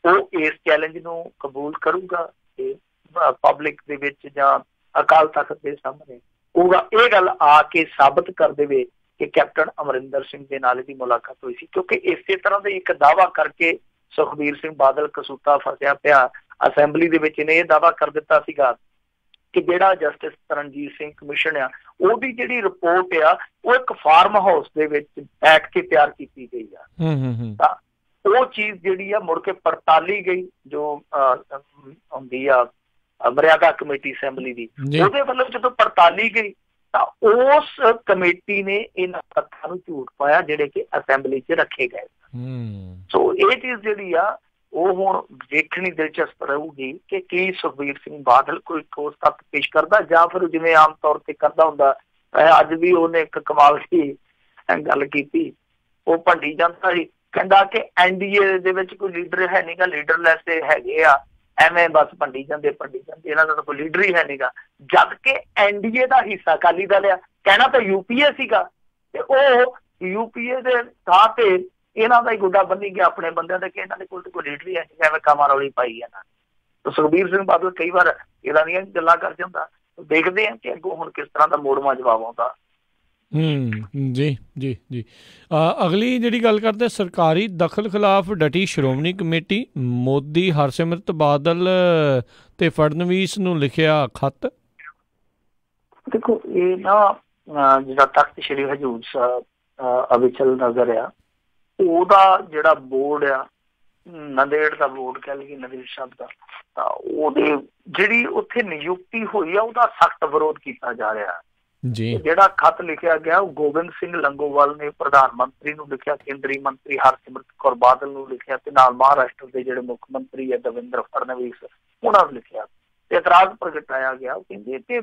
ਉਹ ਇਸ ਚੈਲੰਜ ਨੂੰ ਕਬੂਲ ਕਰੂਗਾ ਤੇ ਪਬਲਿਕ ਦੇ ਵਿੱਚ ਜਾਂ ਅਕਾਲ ਤਖਤ ਦੇ ਸਾਹਮਣੇ ਹੋਊਗਾ ਇਹ ਗੱਲ ਆ ਕੇ ਸਾਬਤ ਕਰ ਦੇਵੇ ਕਿ ਕੈਪਟਨ ਅਮਰਿੰਦਰ ਸਿੰਘ ਦੇ ਨਾਲ ਇਹਦੀ ਮੁਲਾਕਾਤ ਹੋਈ ਸੀ। ਕਿਉਂਕਿ ਇਸੇ ਤਰ੍ਹਾਂ ਦਾ ਇੱਕ ਦਾਅਵਾ ਕਰਕੇ ਸੁਖਬੀਰ ਸਿੰਘ ਬਾਦਲ ਕਸੂਤਾ ਫਸਿਆ ਪਿਆ। ਅਸੈਂਬਲੀ ਦੇ ਵਿੱਚ ਇਹਨੇ ਇਹ ਦਾਅਵਾ ਕਰ ਦਿੱਤਾ ਸੀਗਾ ਕਿ ਜਿਹੜਾ ਜਸਟਿਸ ਤਰਨਜੀਤ ਸਿੰਘ ਕਮਿਸ਼ਨ ਆ ਉਹਦੀ ਜਿਹੜੀ ਰਿਪੋਰਟ ਆ ਉਹ ਇੱਕ ਫਾਰਮ ਹਾਊਸ ਦੇ ਵਿੱਚ ਬੈਠ ਕੇ ਤਿਆਰ ਕੀਤੀ ਗਈ ਆ। ਤਾਂ ਉਹ ਚੀਜ਼ ਜਿਹੜੀ ਆ ਮੁੜ ਕੇ ਪੜਤਾਲੀ ਗਈ, ਜੋ ਹੁੰਦੀ ਆ ਮਰਿਆਦਾ ਕਮੇਟੀ ਅਸੈਂਬਲੀ ਦੀ, ਉਹਦੇ ਵੱਲੋਂ ਜਦੋਂ ਪੜਤਾਲੀ ਗਈ ਤਾਂ ਉਸ ਕਮੇਟੀ ਨੇ ਇਹਨਾਂ ਤੱਥਾਂ ਨੂੰ ਝੂਠ ਪਾਇਆ ਜਿਹੜੇ ਕਿ ਅਸੈਂਬਲੀ 'ਚ ਰੱਖੇ ਗਏ। ਸੋ ਇਹ ਚੀਜ਼ ਜਿਹੜੀ ਆ ਉਹ ਹੁਣ ਦੇਖਣੀ ਦਿਲਚਸਪ ਰਹੂਗੀ ਕਿ ਕੀ ਸੁਖਬੀਰ ਸਿੰਘ ਬਾਦਲ ਕੋਈ ਠੋਸ ਤੱਥ ਪੇਸ਼ ਕਰਦਾ ਜਾਂ ਫਿਰ ਜਿਵੇਂ ਆਮ ਤੌਰ ਤੇ ਕਰਦਾ ਹੁੰਦਾ। ਅੱਜ ਵੀ ਉਹਨੇ ਇੱਕ ਕਮਾਲ ਦੀ ਗੱਲ ਕੀਤੀ, ਉਹ ਭੰਡੀ ਜਾਂਦਾ ਸੀ, ਕਹਿੰਦਾ ਕਿ NDA ਦੇ ਵਿੱਚ ਕੋਈ ਲੀਡਰ ਹੈ ਨੀਗਾ, ਲੀਡਰਲੈਸ ਹੈਗੇ ਆ, ਐਵੇਂ ਬਸ ਭੰਡੀ ਜਾਂਦੇ, ਇਹਨਾਂ ਦਾ ਤਾਂ ਕੋਈ ਲੀਡਰ ਹੀ ਹੈ ਨੀਗਾ। ਜਦ ਕਿ NDA ਦਾ ਹਿੱਸਾ ਅਕਾਲੀ ਦਲ ਆ, ਕਹਿਣਾ ਤਾਂ UPA ਸੀਗਾ ਤੇ ਉਹ UPA ਦੇ ਥਾਂ ਤੇ ਇਹਨਾਂ ਦਾ ਹੀ ਗੁੱਡਾ ਬੰਨੀ ਗਿਆ ਆਪਣੇ ਬੰਦਿਆਂ ਦੇ ਕਿ ਇਹਨਾਂ ਦੇ ਕੋਲ ਕੋਈ ਲੀਡਰ ਹੀ ਹੈ ਐਵੇਂ ਕਾਮਾਂ ਰੌਲੀ ਪਾਈ ਇਹਨਾਂ ਨੇ। ਸੁਖਬੀਰ ਸਿੰਘ ਬਾਦਲ ਕਈ ਵਾਰ ਇਹਨਾਂ ਦੀਆਂ ਗੱਲਾਂ ਕਰ ਜਾਂਦਾ। ਦੇਖਦੇ ਹਾਂ ਕਿ ਅੱਗੋਂ ਹੁਣ ਕਿਸ ਤਰ੍ਹਾਂ ਦਾ ਮੋੜਵਾਂ ਜਵਾਬ ਆਉਂਦਾ। ਜੀ ਜੀ ਜੀ। ਅਗਲੀ ਜਿਹੜੀ ਗੱਲ ਕਰਦੇ ਸਰਕਾਰੀ ਦਖਲ ਖਿਲਾਫ ਡਟੀ ਸ਼੍ਰੋਮਣੀ ਕਮੇਟੀ, ਮੋਦੀ ਹਰਸਿਮਰਤ ਬਾਦਲ ਤੇ ਫੜਨਵੀਸ ਨੂੰ ਲਿਖਿਆ ਖੱਤ। ਦੇਖੋ ਇਹ ਨਾ ਜਿਹੜਾ ਤਖਤ ਸ਼੍ਰੀ ਹਜ਼ੂਰ ਸਾਹਿਬ ਅਵਿਚਲ ਨਗਰ ਆ ਉਹਦਾ ਜਿਹੜਾ ਬੋਰਡ ਆ, ਨੰਦੇੜ ਦਾ ਬੋਰਡ ਕਹਿ ਲਈਏ, ਨੰਦੇੜ ਸ਼ਬਦ ਦਾ, ਤਾਂ ਉਹਦੇ ਜਿਹੜੀ ਉੱਥੇ ਨਿਯੁਕਤੀ ਹੋਈ ਆ ਉਹਦਾ ਸਖਤ ਵਿਰੋਧ ਕੀਤਾ ਜਾ ਰਿਹਾ ਜੀ। ਜਿਹੜਾ ਖੱਤ ਲਿਖਿਆ ਗਿਆ ਉਹ ਗੋਬਿੰਦ ਸਿੰਘ ਲੰਗੋਵਾਲ ਨੇ ਪ੍ਰਧਾਨ ਮੰਤਰੀ ਨੂੰ ਲਿਖਿਆ, ਕੇਂਦਰੀ ਮੰਤਰੀ ਹਰਸਿਮਰਤ ਕੌਰ ਬਾਦਲ ਨੂੰ ਲਿਖਿਆ ਤੇ ਨਾਲ ਮਹਾਰਾਸ਼ਟਰ ਦੇ ਜਿਹੜੇ ਮੁੱਖ ਮੰਤਰੀ ਹੈ ਦੇਵੇਂਦਰ ਫੜਨਵੀਸ ਉਹਨਾਂ ਨੂੰ ਲਿਖਿਆ ਤੇ ਇਤਰਾਜ਼ ਪ੍ਰਗਟਾਇਆ ਗਿਆ। ਉਹ ਕਹਿੰਦੇ ਕਿ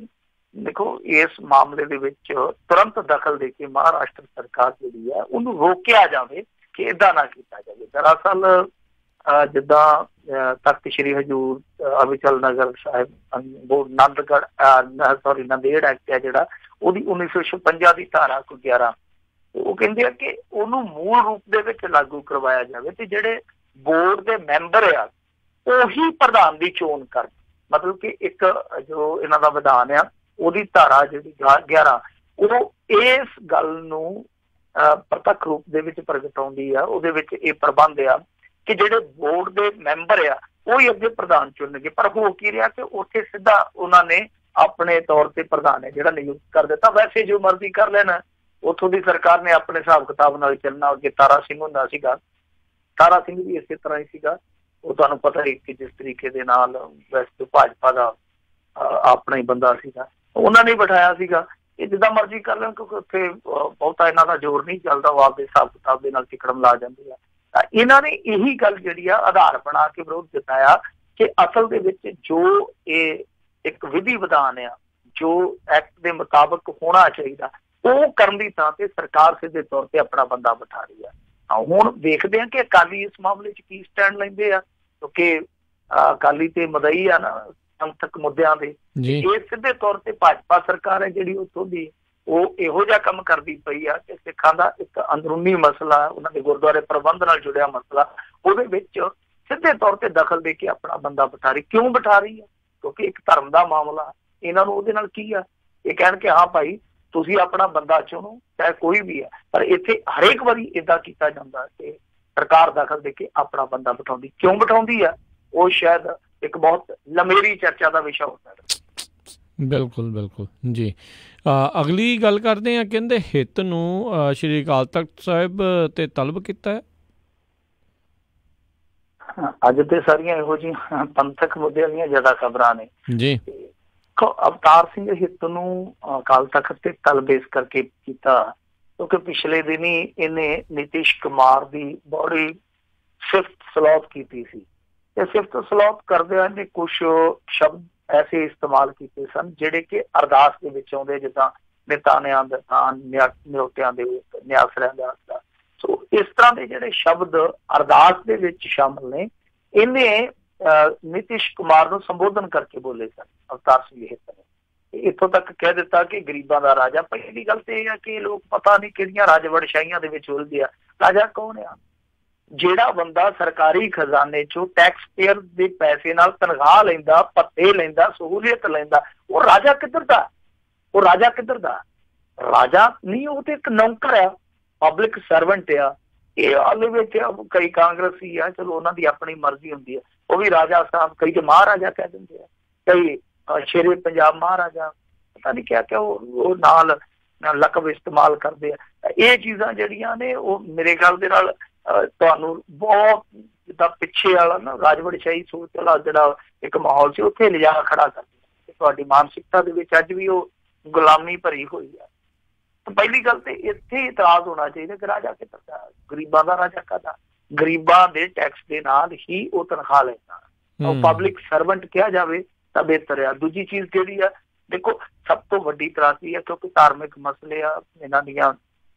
ਦੇਖੋ ਇਸ ਮਾਮਲੇ ਦੇ ਵਿੱਚ ਤੁਰੰਤ ਦਖਲ ਦੇ ਕੇ ਮਹਾਰਾਸ਼ਟਰ ਸਰਕਾਰ ਜਿਹੜੀ ਹੈ ਉਹਨੂੰ ਰੋਕਿਆ ਜਾਵੇ ਕਿ ਏਦਾਂ ਨਾ ਕੀਤਾ ਜਾਵੇ। ਦਰਅਸਲ ਜਿੱਦਾਂ ਤਖਤ ਸ਼੍ਰੀ ਹਜ਼ੂਰ ਅਵਿਚਲ ਨਗਰ ਸਾਹਿਬ ਨੰਦੇੜ ਐਕਟ ਹੈ ਜਿਹੜਾ, ਉਹਦੀ 1956 ਦੀ ਧਾਰਾ 11 ਉਹ ਕਹਿੰਦੇ ਆ ਕਿ ਉਹਨੂੰ ਮੂਲ ਰੂਪ ਦੇ ਵਿੱਚ ਲਾਗੂ ਕਰਵਾਇਆ ਜਾਵੇ ਤੇ ਜਿਹੜੇ ਬੋਰਡ ਦੇ ਮੈਂਬਰ ਆ ਉਹੀ ਪ੍ਰਧਾਨ ਦੀ ਚੋਣ ਕਰਨ। ਮਤਲਬ ਕਿ ਇੱਕ ਜੋ ਇਹਨਾਂ ਦਾ ਵਿਧਾਨ ਆ ਉਹਦੀ ਧਾਰਾ ਜਿਹੜੀ 11 ਉਹ ਇਸ ਗੱਲ ਨੂੰ ਪ੍ਰਤੱਖ ਰੂਪ ਦੇ ਵਿੱਚ ਪ੍ਰਗਟਾਉਂਦੀ ਆ। ਉਹਦੇ ਵਿੱਚ ਇਹ ਪ੍ਰਬੰਧ ਆ ਕਿ ਜਿਹੜੇ ਬੋਰਡ ਦੇ ਮੈਂਬਰ ਆ ਉਹ ਹੀ ਅੱਗੇ ਪ੍ਰਧਾਨ ਚੁਣਨਗੇ। ਪਰ ਹੋ ਕੀ ਰਿਹਾ ਕਿ ਉੱਥੇ ਸਿੱਧਾ ਉਹਨਾਂ ਨੇ ਆਪਣੇ ਤੌਰ ਤੇ ਪ੍ਰਧਾਨ ਹੈ ਜਿਹੜਾ ਨਿਯੁਕਤ ਕਰ ਦਿੱਤਾ। ਵੈਸੇ ਜੋ ਮਰਜ਼ੀ ਕਰ ਲੈਣਾ, ਉੱਥੋਂ ਦੀ ਸਰਕਾਰ ਨੇ ਆਪਣੇ ਹਿਸਾਬ ਕਿਤਾਬ ਨਾਲ ਚੱਲਣਾ। ਅੱਗੇ ਤਾਰਾ ਸਿੰਘ ਹੁੰਦਾ ਸੀਗਾ, ਤਾਰਾ ਸਿੰਘ ਵੀ ਇਸੇ ਤਰ੍ਹਾਂ ਹੀ ਸੀਗਾ। ਉਹ ਤੁਹਾਨੂੰ ਪਤਾ ਹੀ ਕਿ ਜਿਸ ਤਰੀਕੇ ਦੇ ਨਾਲ ਵੈਸੇ ਭਾਜਪਾ ਦਾ ਆਪਣਾ ਹੀ ਬੰਦਾ ਸੀਗਾ, ਉਹਨਾਂ ਨੇ ਬਿਠਾਇਆ ਸੀਗਾ। ਇਹ ਜਿੱਦਾਂ ਮਰਜ਼ੀ ਕਰ ਲੈਣ ਕਿਉਂਕਿ ਉੱਥੇ ਬਹੁਤਾ ਇਹਨਾਂ ਦਾ ਜ਼ੋਰ ਨਹੀਂ ਚੱਲਦਾ, ਉਹ ਆਪਦੇ ਹਿਸਾਬ ਕਿਤਾਬ ਦੇ ਨਾਲ ਟਿਕੜਮ ਲਾ ਜਾਂਦੇ ਆ। ਤਾਂ ਇਹਨਾਂ ਨੇ ਇਹੀ ਗੱਲ ਜਿਹੜੀ ਆ ਆਧਾਰ ਬਣਾ ਕੇ ਵਿਰੋਧ ਜਤਾਇਆ ਕਿ ਅਸਲ ਦੇ ਵਿੱਚ ਜੋ ਇਹ ਇੱਕ ਵਿਧੀ ਵਿਧਾਨ ਆ ਜੋ ਐਕਟ ਦੇ ਮੁਤਾਬਕ ਹੋਣਾ ਚਾਹੀਦਾ ਉਹ ਕਰਨ ਦੀ ਥਾਂ ਤੇ ਸਰਕਾਰ ਸਿੱਧੇ ਤੌਰ ਤੇ ਆਪਣਾ ਬੰਦਾ ਬਿਠਾ ਰਹੀ ਆ। ਹੁਣ ਵੇਖਦੇ ਆ ਕਿ ਅਕਾਲੀ ਇਸ ਮਾਮਲੇ 'ਚ ਕੀ ਸਟੈਂਡ ਲੈਂਦੇ ਆ, ਕਿਉਂਕਿ ਅਕਾਲੀ ਤੇ ਮਦਈ ਆ ਨਾ ਪੰਥਕ ਮੁੱਦਿਆਂ ਦੇ। ਇਹ ਸਿੱਧੇ ਤੌਰ ਤੇ ਭਾਜਪਾ ਸਰਕਾਰ ਹੈ ਜਿਹੜੀ ਉੱਥੋਂ ਦੀ ਉਹ ਇਹੋ ਜਿਹਾ ਕੰਮ ਕਰਦੀ ਪਈ ਆ ਕਿ ਸਿੱਖਾਂ ਦਾ ਇੱਕ ਅੰਦਰੂਨੀ ਮਸਲਾ, ਉਹਨਾਂ ਦੇ ਗੁਰਦੁਆਰੇ ਪ੍ਰਬੰਧ ਨਾਲ ਜੁੜਿਆ ਮਸਲਾ, ਉਹਦੇ ਵਿੱਚ ਸਿੱਧੇ ਤੌਰ ਤੇ ਦਖਲ ਦੇ ਕੇ ਆਪਣਾ ਬੰਦਾ ਬਿਠਾ ਰਹੀ। ਕਿਉਂ ਬਿਠਾ ਰਹੀ ਆ? ਕਿਉਂਕਿ ਇੱਕ ਧਰਮ ਦਾ ਮਾਮਲਾ, ਇਹਨਾਂ ਨੂੰ ਉਹਦੇ ਨਾਲ ਕੀ ਆ? ਇਹ ਕਹਿਣ ਕਿ ਹਾਂ ਭਾਈ ਤੁਸੀਂ ਆਪਣਾ ਬੰਦਾ ਚੁਣੋ ਚਾਹੇ ਕੋਈ ਵੀ ਹੈ। ਪਰ ਇੱਥੇ ਹਰੇਕ ਵਾਰੀ ਏਦਾਂ ਕੀਤਾ ਜਾਂਦਾ ਕਿ ਸਰਕਾਰ ਦਖਲ ਦੇ ਕੇ ਆਪਣਾ ਬੰਦਾ ਬਿਠਾਉਂਦੀ। ਕਿਉਂ ਬਿਠਾਉਂਦੀ ਆ ਉਹ ਸ਼ਾਇਦ ਇੱਕ ਬਹੁਤ ਲੰਮੇਰੀ ਚਰਚਾ ਦਾ ਵਿਸ਼ਾ ਹੁੰਦਾ ਹੈ। ਬਿਲਕੁਲ ਬਿਲਕੁਲ ਜੀ। ਅਗਲੀ ਗੱਲ ਕਰਦੇ ਹਾਂ, ਕਹਿੰਦੇ ਹਿੱਤ ਨੂੰ ਸ਼੍ਰੀ ਅਕਾਲ ਤਖਤ ਸਾਹਿਬ ਤੇ ਤਲਬ ਕੀਤਾ ਹੈ। ਅੱਜ ਤੇ ਸਾਰੀਆਂ ਇਹੋ ਜਿਹੀਆਂ ਪੰਥਕ ਮੁੱਦਿਆਂ ਦੀਆਂ ਜ਼ਿਆਦਾ ਖਬਰਾਂ ਨੇ ਜੀ। ਅਵਤਾਰ ਸਿੰਘ ਹਿੱਤ ਨੂੰ ਅਕਾਲ ਤਖਤ ਤੇ ਤਲਬ ਇਸ ਕਰਕੇ ਕੀਤਾ ਕਿਉਂਕਿ ਪਿਛਲੇ ਦਿਨੀ ਇਹਨੇ ਨਿਤਿਸ਼ ਕੁਮਾਰ ਦੀ ਬੜੀ ਸਿਫਤ ਸਲਾਹਤ ਕੀਤੀ ਸੀ ਤੇ ਸਿਫਤ ਸਲਾਹਤ ਕਰਦਿਆਂ ਇਹਨੇ ਕੁਛ ਸ਼ਬਦ ਐਸੇ ਇਸਤੇਮਾਲ ਕੀਤੇ ਸਨ ਜਿਹੜੇ ਕਿ ਅਰਦਾਸ ਦੇ ਵਿੱਚ ਆਉਂਦੇ, ਜਿੱਦਾਂ ਨਿਤਾਨਿਆਂ ਦਾ ਨਿਉਤਿਆਂ ਦੇ ਨਿਆਸਰਿਆਂ ਦਾ। ਸੋ ਇਸ ਤਰ੍ਹਾਂ ਦੇ ਜਿਹੜੇ ਸ਼ਬਦ ਅਰਦਾਸ ਦੇ ਵਿੱਚ ਸ਼ਾਮਲ ਨੇ ਇਹਨੇ ਨਿਤਿਸ਼ ਕੁਮਾਰ ਨੂੰ ਸੰਬੋਧਨ ਕਰਕੇ ਬੋਲੇ ਸਨ ਅਵਤਾਰ ਸਿੰਘ ਹਿੱਤ ਨੇ। ਇੱਥੋਂ ਤੱਕ ਕਹਿ ਦਿੱਤਾ ਕਿ ਗਰੀਬਾਂ ਦਾ ਰਾਜਾ। ਪਹਿਲੀ ਗੱਲ ਤੇ ਇਹ ਆ ਕਿ ਲੋਕ ਪਤਾ ਨਹੀਂ ਕਿਹੜੀਆਂ ਰਾਜਵੜਸ਼ਾਹੀਆਂ ਦੇ ਵਿੱਚ ਉਲਝੇ ਆ। ਰਾਜਾ ਕੌਣ ਆ? ਜਿਹੜਾ ਬੰਦਾ ਸਰਕਾਰੀ ਖਜ਼ਾਨੇ ਚੋਂ ਟੈਕਸ ਪੇਅਰ ਦੇ ਪੈਸੇ ਨਾਲ ਤਨਖਾਹ ਲੈਂਦਾ, ਭੱਤੇ ਲੈਂਦਾ, ਸਹੂਲੀਅਤ ਲੈਂਦਾ, ਉਹ ਰਾਜਾ ਕਿੱਧਰ ਦਾ? ਉਹ ਰਾਜਾ ਕਿੱਧਰ ਦਾ? ਰਾਜਾ ਨਹੀਂ, ਉਹ ਤੇ ਇੱਕ ਨੌਕਰ ਆ, ਪਬਲਿਕ ਸਰਵੈਂਟ ਆ। ਇਹ ਹਾਲੇ ਵਿੱਚ ਕਈ ਕਾਂਗਰਸੀ ਆ, ਚਲੋ ਉਹਨਾਂ ਦੀ ਆਪਣੀ ਮਰਜ਼ੀ ਹੁੰਦੀ ਆ, ਉਹ ਵੀ ਰਾਜਾ ਸਾਹਿਬ, ਕਈ ਤੇ ਮਹਾਰਾਜਾ ਕਹਿ ਦਿੰਦੇ ਆ, ਕਈ ਸ਼ੇਰੇ ਪੰਜਾਬ ਮਹਾਰਾਜਾ, ਪਤਾ ਨਹੀਂ ਕਿਆ ਕਿਆ ਉਹ ਨਾਲ ਲਕਬ ਇਸਤੇਮਾਲ ਕਰਦੇ ਆ। ਇਹ ਚੀਜ਼ਾਂ ਜਿਹੜੀਆਂ ਨੇ ਉਹ ਮੇਰੇ ਗੱਲ ਦੇ ਨਾਲ ਤੁਹਾਨੂੰ ਬਹੁਤ ਜਿੱਦਾਂ ਪਿੱਛੇ ਵਾਲਾ ਨਾ ਰਾਜਵੜਸ਼ਾਹੀ ਸੋਚ ਵਾਲਾ ਜਿਹੜਾ ਇੱਕ ਮਾਹੌਲ ਸੀ ਉੱਥੇ ਲਿਜਾ ਖੜਾ ਕਰਦੇ। ਤੁਹਾਡੀ ਮਾਨਸਿਕਤਾ ਦੇ ਵਿੱਚ ਅੱਜ ਵੀ ਉਹ ਗੁਲਾਮੀ ਭਰੀ ਹੋਈ ਆ। ਪਹਿਲੀ ਗੱਲ ਤੇ ਇੱਥੇ ਇਤਰਾਜ਼ ਹੋਣਾ ਚਾਹੀਦਾ ਕਿ ਰਾਜਾ ਕਿੱਧਰ ਦਾ? ਗਰੀਬਾਂ ਦਾ ਰਾਜਾ ਕਾਹਦਾ? ਗਰੀਬਾਂ ਦੇ ਟੈਕਸ ਦੇ ਨਾਲ ਹੀ ਉਹ ਤਨਖਾਹ ਲੈਂਦਾ। ਉਹ ਪਬਲਿਕ ਸਰਵੈਂਟ ਕਿਹਾ ਜਾਵੇ ਤਾਂ ਬਿਹਤਰ ਆ। ਦੂਜੀ ਚੀਜ਼ ਜਿਹੜੀ ਆ, ਦੇਖੋ ਸਭ ਤੋਂ ਵੱਡੀ ਤਰਾਸਦੀ ਆ ਕਿਉਂਕਿ ਧਾਰਮਿਕ ਮਸਲੇ ਆ, ਇਹਨਾਂ ਦੀਆਂ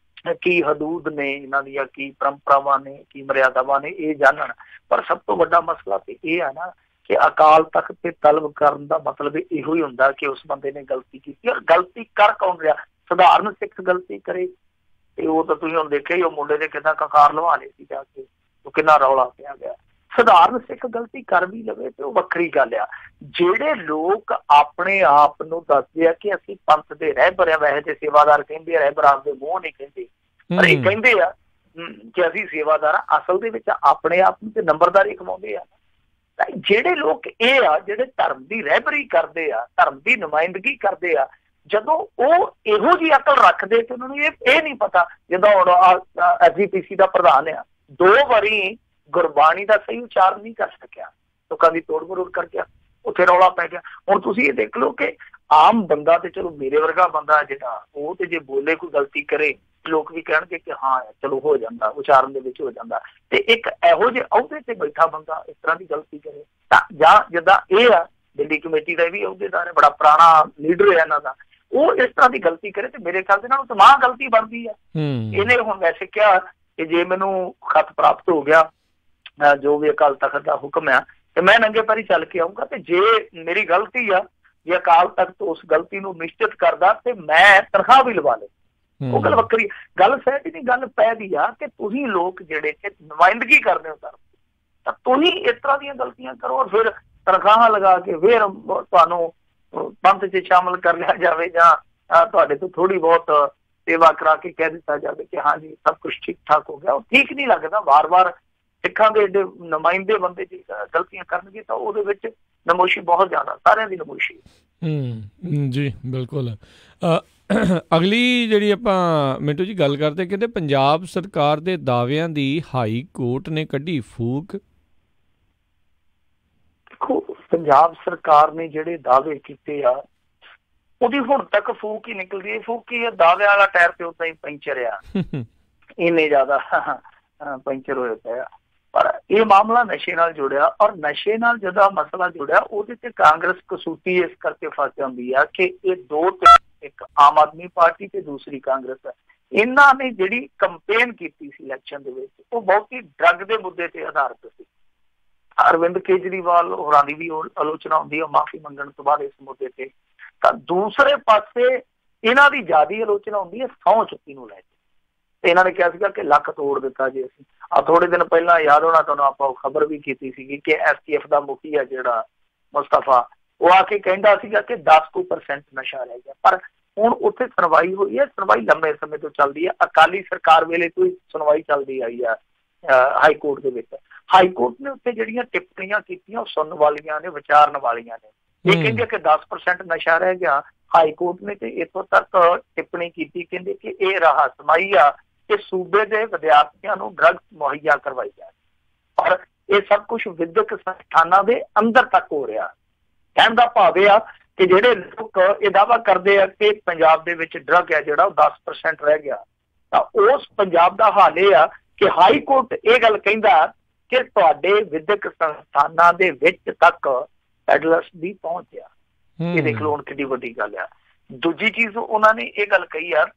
ਕੀ ਹਦੂਦ ਨੇ, ਇਹਨਾਂ ਦੀਆਂ ਕੀ ਪਰੰਪਰਾਵਾਂ ਨੇ, ਕੀ ਮਰਿਆਦਾਵਾਂ ਨੇ, ਇਹ ਜਾਣਨ। ਪਰ ਸਭ ਤੋਂ ਵੱਡਾ ਮਸਲਾ ਤੇ ਇਹ ਆ ਨਾ ਕਿ ਅਕਾਲ ਤਖਤ ਤੇ ਤਲਬ ਕਰਨ ਦਾ ਮਤਲਬ ਇਹੋ ਹੀ ਹੁੰਦਾ ਕਿ ਉਸ ਬੰਦੇ ਨੇ ਗਲਤੀ ਕੀਤੀ। ਔਰ ਗਲਤੀ ਕਰ ਕੌਣ ਰਿਹਾ? ਸਧਾਰਨ ਸਿੱਖ ਗਲਤੀ ਕਰੇ ਤੇ ਉਹ ਤਾਂ ਤੁਸੀਂ ਹੁਣ ਦੇਖਿਆ ਹੀ, ਉਹ ਮੁੰਡੇ ਨੇ ਕਿੱਦਾਂ ਕਕਾਰ ਲਵਾ ਲਈ ਸੀ ਜਾ ਕੇ, ਉਹ ਕਿੰਨਾ ਰੌਲਾ ਪਿਆ ਗਿਆ। ਸਧਾਰਨ ਸਿੱਖ ਗਲਤੀ ਕਰ ਵੀ ਲਵੇ ਤੇ ਉਹ ਵੱਖਰੀ ਗੱਲ ਆ। ਜਿਹੜੇ ਲੋਕ ਆਪਣੇ ਆਪ ਨੂੰ ਦੱਸਦੇ ਆ ਕਿ ਅਸੀਂ ਪੰਥ ਦੇ ਰਹਿਬਰ ਆ, ਵੈਸੇ ਤੇ ਸੇਵਾਦਾਰ ਕਹਿੰਦੇ ਆ, ਰਹਿਬਰ ਆਪਦੇ ਮੂੰਹ ਨਹੀਂ ਕਹਿੰਦੇ, ਪਰ ਇਹ ਕਹਿੰਦੇ ਆ ਕਿ ਅਸੀਂ ਸੇਵਾਦਾਰ ਆ, ਅਸਲ ਦੇ ਵਿੱਚ ਆਪਣੇ ਆਪ ਨੂੰ ਤੇ ਨੰਬਰਦਾਰੀ ਕਮਾਉਂਦੇ ਆ। ਜਿਹੜੇ ਲੋਕ ਇਹ ਆ ਜਿਹੜੇ ਧਰਮ ਦੀ ਰਹਿਬਰੀ ਕਰਦੇ ਆ, ਧਰਮ ਦੀ ਨੁਮਾਇੰਦਗੀ ਕਰਦੇ ਆ, ਜਦੋਂ ਉਹ ਇਹੋ ਜਿਹੀ ਅਕਲ ਰੱਖਦੇ ਤੇ ਉਹਨਾਂ ਨੂੰ ਇਹ ਨਹੀਂ ਪਤਾ। ਜਦੋਂ ਹੁਣ SGPC ਦਾ ਪ੍ਰਧਾਨ ਆ, 2 ਵਾਰੀ ਗੁਰਬਾਣੀ ਦਾ ਸਹੀ ਉਚਾਰਨ ਨਹੀਂ ਕਰ ਸਕਿਆ, ਲੋਕਾਂ ਦੀ ਤੋੜ ਮਰੋੜ ਕਰ ਗਿਆ, ਉੱਥੇ ਰੌਲਾ ਪੈ ਗਿਆ। ਹੁਣ ਤੁਸੀਂ ਇਹ ਦੇਖ ਲਓ ਕਿ ਆਮ ਬੰਦਾ ਤੇ ਚਲੋ ਮੇਰੇ ਵਰਗਾ ਬੰਦਾ ਜਿਹੜਾ, ਉਹ ਤੇ ਜੇ ਬੋਲੇ ਕੋਈ ਗਲਤੀ ਕਰੇ ਲੋਕ ਵੀ ਕਹਿਣਗੇ ਕਿ ਹਾਂ ਚਲੋ ਹੋ ਜਾਂਦਾ, ਉਚਾਰਨ ਦੇ ਵਿੱਚ ਹੋ ਜਾਂਦਾ। ਤੇ ਇੱਕ ਇਹੋ ਜਿਹੇ ਅਹੁਦੇ ਤੇ ਬੈਠਾ ਬੰਦਾ ਇਸ ਤਰ੍ਹਾਂ ਦੀ ਗਲਤੀ ਕਰੇ ਤਾਂ, ਜਾਂ ਜਿੱਦਾਂ ਇਹ ਆ ਦਿੱਲੀ ਕਮੇਟੀ ਦਾ ਵੀ ਅਹੁਦੇਦਾਰ ਹੈ, ਬੜਾ ਪੁਰਾਣਾ ਲੀਡਰ ਹੈ ਇਹਨਾਂ ਦਾ, ਉਹ ਇਸ ਤਰ੍ਹਾਂ ਦੀ ਗਲਤੀ ਕਰੇ ਤੇ ਮੇਰੇ ਖਿਆਲ ਦੇ ਨਾਲ ਤਾਂ ਮਾਂ ਗਲਤੀ ਬਣਦੀ ਆ। ਇਹਨੇ ਹੁਣ ਵੈਸੇ ਕਿਹਾ ਕਿ ਜੇ ਮੈਨੂੰ ਖਤ ਪ੍ਰਾਪਤ ਹੋ ਗਿਆ ਜੋ ਵੀ ਅਕਾਲ ਤਖਤ ਦਾ ਹੁਕਮ ਆ ਤੇ ਮੈਂ ਨੰਗੇ ਪੈਰੀ ਚੱਲ ਕੇ ਆਊਂਗਾ, ਤੇ ਜੇ ਮੇਰੀ ਗਲਤੀ ਆ, ਜੇ ਅਕਾਲ ਤਖਤ ਉਸ ਗਲਤੀ ਨੂੰ ਨਿਸ਼ਚਿਤ ਕਰਦਾ ਤੇ ਮੈਂ ਤਨਖਾਹ ਵੀ ਲਵਾ ਲੇ, ਉਹ ਗੱਲ ਵੱਖਰੀ ਗੱਲ। ਸਹਿਜ ਨਹੀਂ ਗੱਲ ਪੈਦੀ ਆ ਕਿ ਤੁਸੀਂ ਲੋਕ ਜਿਹੜੇ ਕਿ ਨੁਮਾਇੰਦਗੀ ਕਰਦੇ ਹੋ ਧਰਮ, ਤਾਂ ਤੁਸੀਂ ਇਸ ਤਰ੍ਹਾਂ ਦੀਆਂ ਗਲਤੀਆਂ ਕਰੋ, ਫਿਰ ਤਨਖਾਹਾਂ ਲਗਾ ਕੇ ਫਿਰ ਤੁਹਾਨੂੰ ਪੰਥ 'ਚ ਸ਼ਾਮਲ ਕਰ ਲਿਆ ਜਾਵੇ, ਜਾਂ ਤੁਹਾਡੇ ਤੋਂ ਥੋੜ੍ਹੀ ਬਹੁਤ ਸੇਵਾ ਕਰਾ ਕੇ ਕਹਿ ਦਿੱਤਾ ਜਾਵੇ ਕਿ ਹਾਂਜੀ ਸਭ ਕੁਛ ਠੀਕ ਠਾਕ ਹੋ ਗਿਆ। ਉਹ ਠੀਕ ਨਹੀਂ ਲੱਗਦਾ। ਵਾਰ-ਵਾਰ ਸਿੱਖਾਂ ਦੇ ਏਡੇ ਨੁਮਾਇੰਦੇ ਬੰਦੇ ਜੇ ਗਲਤੀਆਂ ਕਰਨਗੇ ਤਾਂ ਉਹਦੇ ਵਿੱਚ ਨਮੋਸ਼ੀ ਬਹੁਤ ਜ਼ਿਆਦਾ, ਸਾਰਿਆਂ ਦੀ ਨਮੋਸ਼ੀ। ਜੀ ਬਿਲਕੁਲ। ਅਗਲੀ ਜਿਹੜੀ ਆਪਾਂ ਮਿੰਟੂ ਜੀ ਗੱਲ ਕਰਦੇ, ਕਹਿੰਦੇ ਪੰਜਾਬ ਸਰਕਾਰ ਦੇ ਦਾਅਵਿਆਂ ਦੀ ਹਾਈ ਕੋਰਟ ਨੇ ਕੱਢੀ ਫੂਕ। ਦੇਖੋ, ਪੰਜਾਬ ਸਰਕਾਰ ਨੇ ਜਿਹੜੇ ਦਾਅਵੇ ਕੀਤੇ ਆ ਉਹਦੀ ਹੁਣ ਤੱਕ ਫੂਕ ਹੀ ਨਿਕਲਦੀ ਹੈ। ਫੂਕ ਹੀ ਆ, ਦਾਅਵਿਆਂ ਵਾਲਾ ਟਾਇਰ ਤੇ ਉਦਾਂ ਹੀ ਪੈਂਚਰ ਆ, ਇੰਨੇ ਜ਼ਿਆਦਾ ਪੈਂਚਰ ਹੋਏ ਪਏ ਆ। ਪਰ ਇਹ ਮਾਮਲਾ ਨਸ਼ੇ ਨਾਲ ਜੁੜਿਆ, ਔਰ ਨਸ਼ੇ ਨਾਲ ਜਦੋਂ ਮਸਲਾ ਜੁੜਿਆ ਉਹਦੇ ਤੇ ਕਾਂਗਰਸ ਕਸੂਤੀ ਇਸ ਕਰਕੇ ਫਸ ਜਾਂਦੀ ਆ ਕਿ ਇਹ ਦੋ, ਇੱਕ ਆਮ ਆਦਮੀ ਪਾਰਟੀ ਤੇ ਦੂਸਰੀ ਕਾਂਗਰਸ ਹੈ। ਇਹਨਾਂ ਨੇ ਜਿਹੜੀ ਕੰਪੇਨ ਕੀਤੀ ਸੀ ਇਲੈਕਸ਼ਨ ਦੇ ਵਿੱਚ, ਉਹ ਬਹੁਤੀ ਡਰੱਗ ਦੇ ਮੁੱਦੇ ਤੇ ਆਧਾਰਿਤ ਸੀ। ਅਰਵਿੰਦ ਕੇਜਰੀਵਾਲ ਹੋਰਾਂ ਦੀ ਵੀ ਆਲੋਚਨਾ ਹੁੰਦੀ ਹੈ ਮਾਫੀ ਮੰਗਣ ਤੋਂ ਬਾਅਦ ਇਸ ਮੁੱਦੇ ਤੇ। ਤਾਂ ਦੂਸਰੇ ਪਾਸੇ ਇਹਨਾਂ ਦੀ ਜ਼ਿਆਦਾ ਆਲੋਚਨਾ ਹੁੰਦੀ ਹੈ ਸਹੁੰ ਚੁੱਕੀ ਨੂੰ ਲੈ ਕੇ। ਤੇ ਇਹਨਾਂ ਨੇ ਕਿਹਾ ਸੀਗਾ ਕਿ ਲੱਕ ਤੋੜ ਦਿੱਤਾ ਜੀ ਅਸੀਂ। ਥੋੜੇ ਦਿਨ ਪਹਿਲਾਂ ਯਾਦ ਹੋਣਾ ਤੁਹਾਨੂੰ, ਆਪਾਂ ਖਬਰ ਵੀ ਕੀਤੀ ਸੀਗੀ ਕਿ STF ਦਾ ਮੁਖੀ ਆ ਜਿਹੜਾ ਮੁਸਤਫਾ, ਉਹ ਆ ਕੇ ਕਹਿੰਦਾ ਸੀਗਾ ਕਿ 10% ਨਸ਼ਾ ਰਹਿ ਗਿਆ। ਪਰ ਹੁਣ ਉੱਥੇ ਸੁਣਵਾਈ ਹੋਈ ਹੈ, ਸੁਣਵਾਈ ਲੰਬੇ ਸਮੇਂ ਤੋਂ ਚੱਲਦੀ ਹੈ, ਅਕਾਲੀ ਸਰਕਾਰ ਵੇਲੇ ਤੋਂ ਹੀ ਸੁਣਵਾਈ ਚੱਲਦੀ ਆਈ ਆ ਹਾਈ ਕੋਰਟ ਦੇ ਵਿੱਚ। ਹਾਈ ਕੋਰਟ ਨੇ ਉੱਥੇ ਜਿਹੜੀਆਂ ਟਿੱਪਣੀਆਂ ਕੀਤੀਆਂ ਉਹ ਸੁਣਨ ਵਾਲੀਆਂ ਨੇ, ਵਿਚਾਰਨ ਵਾਲੀਆਂ ਨੇ। ਇਹ ਕਹਿੰਦੇ ਕਿ 10% ਨਸ਼ਾ ਰਹਿ ਗਿਆ। ਹਾਈ ਕੋਰਟ ਨੇ ਤੇ ਇੱਥੋਂ ਤੱਕ ਟਿੱਪਣੀ ਕੀਤੀ, ਕਹਿੰਦੇ ਕਿ ਇਹ ਰਹੱਸਮਈ ਆ ਕਿ ਸੂਬੇ ਦੇ ਵਿਦਿਆਰਥੀਆਂ ਨੂੰ ਡਰੱਗ ਮੁਹੱਈਆ ਕਰਵਾਈ ਜਾਏ, ਔਰ ਇਹ ਸਭ ਕੁਛ ਵਿਦਿਅਕ ਸੰਸਥਾਨਾਂ ਦੇ ਅੰਦਰ ਤੱਕ ਹੋ ਰਿਹਾ। ਕਹਿਣ ਦਾ ਭਾਵ ਇਹ ਆ ਕਿ ਜਿਹੜੇ ਲੋਕ ਇਹ ਦਾਅਵਾ ਕਰਦੇ ਆ ਕਿ ਪੰਜਾਬ ਦੇ ਵਿੱਚ ਡਰੱਗ ਹੈ ਜਿਹੜਾ ਉਹ 10% ਰਹਿ ਗਿਆ, ਤਾਂ ਉਸ ਪੰਜਾਬ ਦਾ ਹਾਲ ਇਹ ਆ ਕਿ ਹਾਈ ਕੋਰਟ ਇਹ ਗੱਲ ਕਹਿੰਦਾ ਕਿ ਤੁਹਾਡੇ ਵਿਦਿਅਕ ਸੰਸਥਾਨਾਂ ਦੇ ਵਿੱਚ ਤੱਕ ਪੈਡਲਰਸ ਦੀ ਪਹੁੰਚ ਆ। ਇਹ ਦੇਖ ਲਓ ਹੁਣ ਕਿੰਨੀ ਵੱਡੀ ਗੱਲ ਆ। ਦੂਜੀ ਚੀਜ਼ ਉਹਨਾਂ ਨੇ ਇਹ ਗੱਲ ਕਹੀ ਯਾਰ,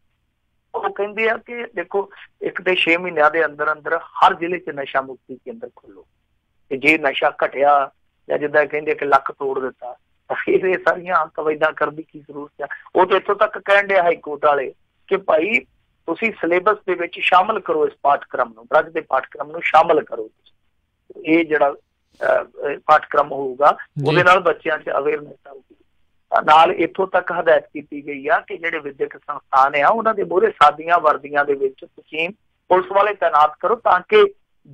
ਉਹ ਕਹਿੰਦੇ ਆ ਕਿ ਦੇਖੋ ਇੱਕ ਤੇ 6 ਮਹੀਨਿਆਂ ਦੇ ਅੰਦਰ ਅੰਦਰ ਹਰ ਜ਼ਿਲ੍ਹੇ 'ਚ ਨਸ਼ਾ ਮੁਕਤੀ ਕੇਂਦਰ ਖੋਲੋ, ਤੇ ਜੇ ਨਸ਼ਾ ਘਟਿਆ ਜਾਂ ਜਿੱਦਾਂ ਕਹਿੰਦੇ ਕਿ ਲੱਕ ਤੋੜ ਦਿੱਤਾ ਤਾਂ ਫਿਰ ਇਹ ਸਾਰੀਆਂ ਕਵਿਤਾਂ ਕਰਨ ਦੀ ਕੀ ਜ਼ਰੂਰਤ ਆ। ਉਹ ਤੇ ਇੱਥੋਂ ਤੱਕ ਕਹਿਣ ਦੇ ਹਾਈ ਕੋਰਟ ਵਾਲੇ ਕਿ ਭਾਈ ਤੁਸੀਂ ਸਿਲੇਬਸ ਦੇ ਵਿੱਚ ਸ਼ਾਮਲ ਕਰੋ ਇਸ ਪਾਠਕ੍ਰਮ ਨੂੰ, ਡਰੱਗ ਦੇ ਪਾਠਕ੍ਰਮ ਨੂੰ ਸ਼ਾਮਲ ਕਰੋ। ਇਹ ਜਿਹੜਾ ਪਾਠਕ੍ਰਮ ਹੋਊਗਾ ਉਹਦੇ ਨਾਲ ਬੱਚਿਆਂ 'ਚ ਅਵੇਅਰਨੈਸ ਆਊਗੀ। ਨਾਲ ਇੱਥੋਂ ਤੱਕ ਹਦਾਇਤ ਕੀਤੀ ਗਈ ਆ ਕਿ ਜਿਹੜੇ ਵਿਦਿਅਕ ਸੰਸਥਾਨ ਆ ਉਹਨਾਂ ਦੇ ਮੂਹਰੇ ਸਾਦੀਆਂ ਵਰਦੀਆਂ ਦੇ ਵਿੱਚ ਤੁਸੀਂ ਪੁਲਿਸ ਵਾਲੇ ਤਾਇਨਾਤ ਕਰੋ, ਤਾਂ ਕਿ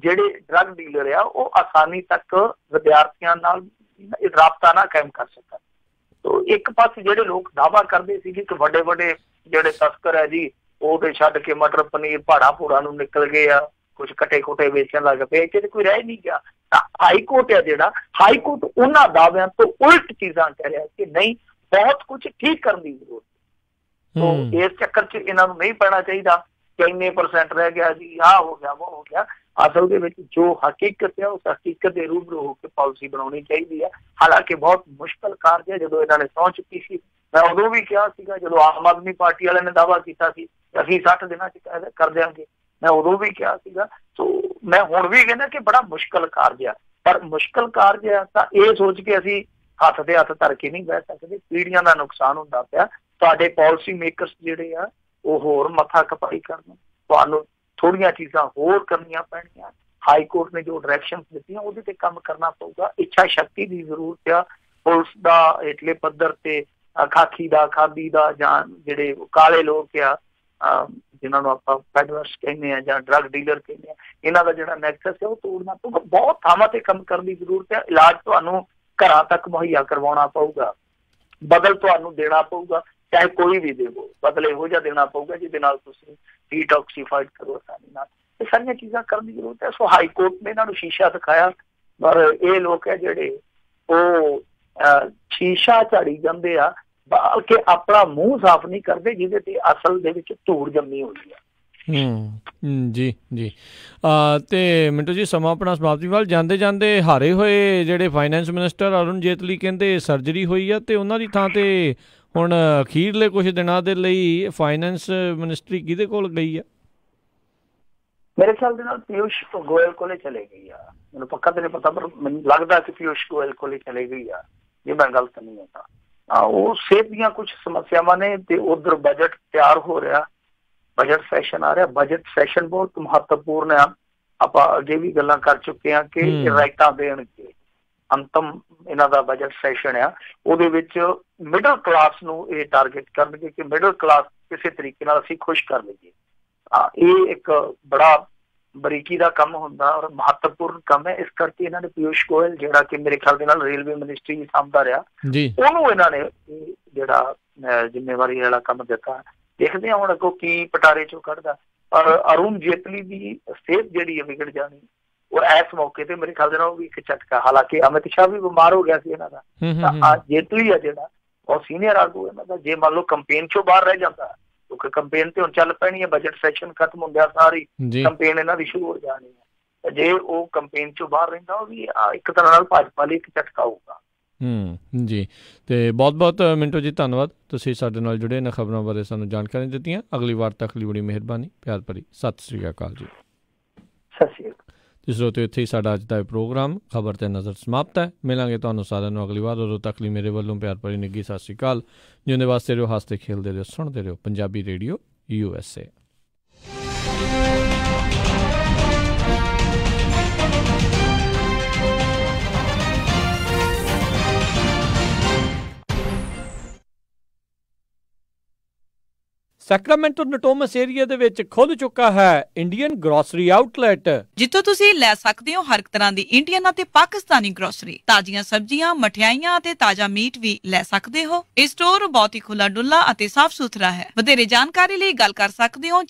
ਜਿਹੜੇ ਡਰੱਗ ਡੀਲਰ ਆ ਉਹ ਆਸਾਨੀ ਤੱਕ ਵਿਦਿਆਰਥੀਆਂ ਨਾਲ ਰਾਬਤਾ ਨਾ ਕਾਇਮ ਕਰ ਸਕਣ। ਤੋ ਇੱਕ ਪਾਸੇ ਜਿਹੜੇ ਲੋਕ ਦਾਅਵਾ ਕਰਦੇ ਸੀਗੇ ਕਿ ਵੱਡੇ ਵੱਡੇ ਜਿਹੜੇ ਤਸਕਰ ਹੈ ਜੀ ਉਹ ਤੇ ਛੱਡ ਕੇ ਮਟਰ ਪਨੀਰ ਪਹਾੜਾ ਨੂੰ ਨਿਕਲ ਗਏ ਆ, ਕੁਛ ਕੱਟੇ ਕੁੱਟੇ ਵੇਚਣ ਲੱਗ ਪਏ, ਕਿ ਕੋਈ ਰਹਿ ਨਹੀਂ ਗਿਆ। ਤਾਂ ਹਾਈ ਕੋਰਟ ਹੈ ਜਿਹੜਾ, ਹਾਈ ਕੋਰਟ ਉਹਨਾਂ ਦਾਅਵਿਆਂ ਤੋਂ ਉਲਟ ਚੀਜ਼ਾਂ ਕਹਿ ਰਿਹਾ ਕਿ ਨਹੀਂ, ਬਹੁਤ ਕੁਝ ਠੀਕ ਕਰਨ ਦੀ ਜ਼ਰੂਰਤ ਹੈ। ਤੋ ਇਸ ਚੱਕਰ 'ਚ ਇਹਨਾਂ ਨੂੰ ਨਹੀਂ ਪੈਣਾ ਚਾਹੀਦਾ ਕਿ ਇੰਨੇ % ਰਹਿ ਗਿਆ ਜੀ, ਆਹ ਹੋ ਗਿਆ ਉਹ ਹੋ ਗਿਆ। ਅਸਲ ਦੇ ਵਿੱਚ ਜੋ ਹਕੀਕਤ ਹੈ ਉਸ ਹਕੀਕਤ ਦੇ ਰੂਬਰੂ ਹੋ ਕੇ ਪਾਲਿਸੀ ਬਣਾਉਣੀ ਚਾਹੀਦੀ ਹੈ। ਹਾਲਾਂਕਿ ਬਹੁਤ ਮੁਸ਼ਕਲ ਕਾਰਜ ਹੈ। ਜਦੋਂ ਇਹਨਾਂ ਨੇ ਸਹੁੰ ਚੁੱਕੀ ਸੀ, ਮੈਂ ਉਦੋਂ ਵੀ ਕਿਹਾ ਸੀਗਾ, ਜਦੋਂ ਆਮ ਆਦਮੀ ਪਾਰਟੀ ਵਾਲਿਆਂ ਨੇ ਦਾਅਵਾ ਕੀਤਾ ਸੀ ਅਸੀਂ 60 ਦਿਨਾਂ 'ਚ ਕਰ ਦਿਆਂਗੇ, ਮੈਂ ਉਦੋਂ ਵੀ ਕਿਹਾ ਸੀਗਾ। ਸੋ ਮੈਂ ਹੁਣ ਵੀ ਕਹਿੰਦਾ ਕਿ ਬੜਾ ਮੁਸ਼ਕਲ ਕਾਰਜ ਆ, ਪਰ ਮੁਸ਼ਕਲ ਕਾਰਜ ਆ ਤਾਂ ਇਹ ਸੋਚ ਕੇ ਅਸੀਂ ਹੱਥ ਤੇ ਹੱਥ ਧਰ ਕੇ ਨਹੀਂ ਬਹਿ ਸਕਦੇ। ਪੀੜ੍ਹੀਆਂ ਦਾ ਨੁਕਸਾਨ ਹੁੰਦਾ ਪਿਆ। ਤੁਹਾਡੇ ਪਾਲਿਸੀ ਮੇਕਰਸ ਜਿਹੜੇ ਆ ਉਹ ਹੋਰ ਮੱਥਾ ਖਪਾਈ ਕਰਨ। ਤੁਹਾਨੂੰ ਥੋੜੀਆਂ ਚੀਜ਼ਾਂ ਹੋਰ ਕਰਨੀਆਂ ਪੈਣੀਆਂ। ਹਾਈ ਕੋਰਟ ਨੇ ਜੋ ਡਾਇਰੈਕਸ਼ਨ ਦਿੱਤੀਆਂ ਉਹਦੇ ਤੇ ਕੰਮ ਕਰਨਾ ਪਊਗਾ। ਇੱਛਾ ਸ਼ਕਤੀ ਦੀ ਜ਼ਰੂਰਤ ਆ। ਪੁਲਿਸ ਦਾ ਹੇਠਲੇ ਪੱਧਰ ਤੇ ਖਾਕੀ ਦਾ, ਖਾਦੀ ਦਾ, ਜਾਂ ਜਿਹੜੇ ਕਾਲੇ ਲੋਕ ਆ ਜਿਨ੍ਹਾਂ ਨੂੰ ਆਪਾਂ ਪੈਡਲਰਸ ਕਹਿੰਦੇ ਆ ਜਾਂ ਡਰੱਗ ਡੀਲਰ ਕਹਿੰਦੇ ਆ, ਇਹਨਾਂ ਦਾ ਜਿਹੜਾ ਨੈਕਸਸ ਹੈ ਉਹ ਤੋੜਨਾ ਪਊਗਾ। ਬਹੁਤ ਥਾਵਾਂ ਤੇ ਕੰਮ ਕਰਨ ਦੀ ਜ਼ਰੂਰਤ ਹੈ। ਇਲਾਜ ਤੁਹਾਨੂੰ ਘਰਾਂ ਤੱਕ ਮੁਹੱਈਆ ਕਰਵਾਉਣਾ ਪਊਗਾ। ਬਦਲ ਤੁਹਾਨੂੰ ਦੇਣਾ ਪਊਗਾ, ਚਾਹੇ ਕੋਈ ਵੀ ਦੇਵੋ, ਬਦਲ ਇਹੋ ਜਿਹਾ ਦੇਣਾ ਪਊਗਾ ਜਿਹਦੇ ਨਾਲ ਤੁਸੀਂ ਡੀਟੌਕਸੀਫਾਈਡ ਕਰੋ ਆਸਾਨੀ ਨਾਲ। ਇਹ ਸਾਰੀਆਂ ਚੀਜ਼ਾਂ ਕਰਨ ਦੀ ਜ਼ਰੂਰਤ ਹੈ। ਸੋ ਹਾਈ ਕੋਰਟ ਨੇ ਇਹਨਾਂ ਨੂੰ ਸ਼ੀਸ਼ਾ ਦਿਖਾਇਆ, ਪਰ ਇਹ ਲੋਕ ਹੈ ਜਿਹੜੇ ਉਹ ਸ਼ੀਸ਼ਾ ਝਾੜੀ ਜਾਂਦੇ ਆ, ਬਲਕਿ ਆਪਣਾ ਮੂੰਹ ਸਾਫ਼ ਨਹੀਂ ਕਰਦੇ, ਜਿਹਦੇ ਤੇ ਅਸਲ ਦੇ ਵਿੱਚ ਧੂੜ ਜੰਮੀ ਹੋਈ ਆ। ਜੀ ਜੀ। ਤੇ ਮਿੰਟੂ ਜੀ, ਸਮਾਂ ਆਪਣਾ ਸਮਾਪਤੀ ਵੱਲ ਜਾਂਦੇ ਜਾਂਦੇ ਹਾਰੇ ਹੋਏ ਜਿਹੜੇ ਫਾਈਨੈਂਸ ਮਿਨਿਸਟਰ ਅਰੁਣ ਜੇਤਲੀ ਕਹਿੰਦੇ ਸਰਜਰੀ ਹੋਈ ਆ, ਤੇ ਉਹਨਾਂ ਦੀ ਥਾਂ ਤੇ ਹੁਣ ਅਖੀਰਲੇ ਕੁਝ ਦਿਨਾਂ ਦੇ ਲਈ ਫਾਈਨੈਂਸ ਮਿਨਿਸਟਰੀ ਕਿਹਦੇ ਕੋਲ ਗਈ ਆ? ਮੇਰੇ ਖਿਆਲ ਦੇ ਨਾਲ ਪਿਊਸ਼ ਗੋਇਲ ਕੋਲੇ ਚਲੇ ਗਈ ਆ। ਮੈਨੂੰ ਪੱਕਾ ਤੇ ਨਹੀਂ ਪਤਾ, ਪਰ ਮੈਨੂੰ ਲੱਗਦਾ ਕਿ ਪਿਊਸ਼ ਗੋਇਲ ਕੋਲੇ ਚਲੇ ਗਈ ਆ, ਜੇ ਮੈਂ ਗਲਤ ਨਹੀਂ ਹਾਂ ਤਾਂ। ਉਹ ਸਿਹਤ ਦੀਆਂ ਕੁਝ ਸਮੱਸਿਆਵਾਂ ਨੇ, ਤੇ ਉਧਰ ਬਜਟ ਤਿਆਰ ਹੋ ਰਿਹਾ, ਬਜਟ ਸੈਸ਼ਨ ਆ ਰਿਹਾ। ਬਜਟ ਸੈਸ਼ਨ ਬਹੁਤ ਮਹੱਤਵਪੂਰਨ ਆ। ਆਪਾਂ ਅੱਗੇ ਵੀ ਗੱਲਾਂ ਕਰ ਚੁੱਕੇ ਹਾਂ ਕਿ ਰਿਆਇਤਾਂ ਦੇਣਗੇ। ਅੰਤਮ ਇਹਨਾਂ ਦਾ ਬਜਟ ਸੈਸ਼ਨ ਆ, ਉਹਦੇ ਵਿੱਚ ਮਿਡਲ ਕਲਾਸ ਨੂੰ ਇਹ ਟਾਰਗੇਟ ਕਰਨਗੇ ਕਿ ਮਿਡਲ ਕਲਾਸ ਕਿਸੇ ਤਰੀਕੇ ਨਾਲ ਅਸੀਂ ਖੁਸ਼ ਕਰ ਲਈਏ। ਇਹ ਇੱਕ ਬੜਾ ਬਰੀਕੀ ਦਾ ਕੰਮ ਹੁੰਦਾ ਔਰ ਮਹੱਤਵਪੂਰਨ ਕੰਮ ਹੈ। ਇਸ ਕਰਕੇ ਇਹਨਾਂ ਨੇ ਪਿਊਸ਼ ਗੋਇਲ, ਜਿਹੜਾ ਕਿ ਮੇਰੇ ਖਿਆਲ ਦੇ ਨਾਲ ਰੇਲਵੇ ਮਿਨਿਸਟਰੀ ਵੀ ਸਾਂਭਦਾ ਰਿਹਾ, ਉਹਨੂੰ ਇਹਨਾਂ ਨੇ ਜਿਹੜਾ ਜ਼ਿੰਮੇਵਾਰੀ ਵਾਲਾ ਕੰਮ ਦਿੱਤਾ। ਦੇਖਦੇ ਹਾਂ ਹੁਣ ਅੱਗੋਂ ਕੀ ਪਟਾਰੇ ਚੋਂ ਕੱਢਦਾ। ਪਰ ਅਰੁਣ ਜੇਤਲੀ ਦੀ ਸਿਹਤ ਜਿਹੜੀ ਹੈ ਵਿਗੜ ਜਾਣੀ, ਉਹ ਇਸ ਮੌਕੇ ਤੇ ਮੇਰੇ ਖਿਆਲ ਦੇ ਨਾਲ ਉਹ ਵੀ ਇੱਕ ਝਟਕਾ। ਹਾਲਾਂਕਿ ਅਮਿਤ ਸ਼ਾਹ ਵੀ ਬਿਮਾਰ ਹੋ ਗਿਆ ਸੀ ਇਹਨਾਂ ਦਾ, ਤਾਂ ਜੇਤਲੀ ਆ ਜਿਹੜਾ ਉਹ ਸੀਨੀਅਰ ਆਗੂ ਇਹਨਾਂ ਦਾ, ਜੇ ਮੰਨ ਲਓ ਕੰਪੇਨ ਚੋਂ ਬਾਹਰ ਰਹਿ ਜਾਂਦਾ, ਕਿਉਂਕਿ ਕੰਪੇਨ ਤੇ ਹੁਣ ਚੱਲ ਪੈਣੀ ਹੈ, ਬਜਟ ਸੈਸ਼ਨ ਖਤਮ ਹੁੰਦਿਆ ਸਾਰੀ ਕੰਪੇਨ ਇਹਨਾਂ ਦੀ ਸ਼ੁਰੂ ਹੋ ਜਾਣੀ ਹੈ। ਜੇ ਉਹ ਕੰਪੇਨ ਚੋਂ ਬਾਹਰ ਰਹਿੰਦਾ, ਉਹ ਵੀ ਇੱਕ ਤਰ੍ਹਾਂ ਨਾਲ ਭਾਜਪਾ ਲਈ ਇੱਕ ਝਟਕਾ ਹੋਊਗਾ। ਜੀ। ਤੇ ਬਹੁਤ ਬਹੁਤ ਮਿੰਟੂ ਜੀ ਧੰਨਵਾਦ, ਤੁਸੀਂ ਸਾਡੇ ਨਾਲ ਜੁੜੇ ਇਹਨਾਂ ਖਬਰਾਂ ਬਾਰੇ ਸਾਨੂੰ ਜਾਣਕਾਰੀ ਦਿੱਤੀਆਂ। ਅਗਲੀ ਵਾਰ ਤੱਕ ਲਈ ਬੜੀ ਮਿਹਰਬਾਨੀ, ਪਿਆਰ ਭਰੀ ਸਤਿ ਸ਼੍ਰੀ ਅਕਾਲ ਜੀ। ਸਤਿ ਸ਼੍ਰੀ ਅਕਾਲ। ਜਿਸ ਸਰੋਤਿਓ, ਇੱਥੇ ਹੀ ਸਾਡਾ ਅੱਜ ਦਾ ਪ੍ਰੋਗਰਾਮ ਖਬਰ ਤੇ ਨਜ਼ਰ ਸਮਾਪਤ ਹੈ। ਮਿਲਾਂਗੇ ਤੁਹਾਨੂੰ ਸਾਰਿਆਂ ਨੂੰ ਅਗਲੀ ਵਾਰ। ਉਦੋਂ ਤੱਕ ਲਈ ਮੇਰੇ ਵੱਲੋਂ ਪਿਆਰ ਭਰੀ ਨਿੱਘੀ ਸਤਿ ਸ਼੍ਰੀ ਅਕਾਲ। ਜਿਉਂਦੇ ਵਾਸਤੇ ਰਹੋ, ਹੱਸਦੇ ਖੇਲਦੇ ਰਹੋ, ਸੁਣਦੇ ਰਹੋ Punjabi radio USA। Sacramento Natomas area ਦੇ ਵਿੱਚ ਖੁੱਲ੍ਹ ਚੁੱਕਾ ਹੈ ਇੰਡੀਅਨ ਗਰੋਸਰੀ ਆਊਟਲੈਟ, ਜਿੱਥੋਂ ਤੁਸੀਂ ਲੈ ਸਕਦੇ ਹੋ ਹਰ ਤਰ੍ਹਾਂ ਦੀ ਇੰਡੀਅਨ ਅਤੇ ਪਾਕਿਸਤਾਨੀ ਗਰੋਸਰੀ, ਤਾਜ਼ੀਆਂ ਸਬਜ਼ੀਆਂ, ਮਠਿਆਈਆਂ ਅਤੇ ਤਾਜ਼ਾ ਮੀਟ ਵੀ ਲੈ ਸਕਦੇ ਹੋ। ਇਹ ਸਟੋਰ ਬਹੁਤ ਹੀ ਖੁੱਲਾ ਡੁੱਲਾ ਅਤੇ ਸਾਫ਼ ਸੁਥਰਾ ਹੈ। ਵਧੇਰੇ ਜਾਣਕਾਰੀ ਲਈ ਗੱਲ ਕਰ ਸਕਦੇ ਹੋ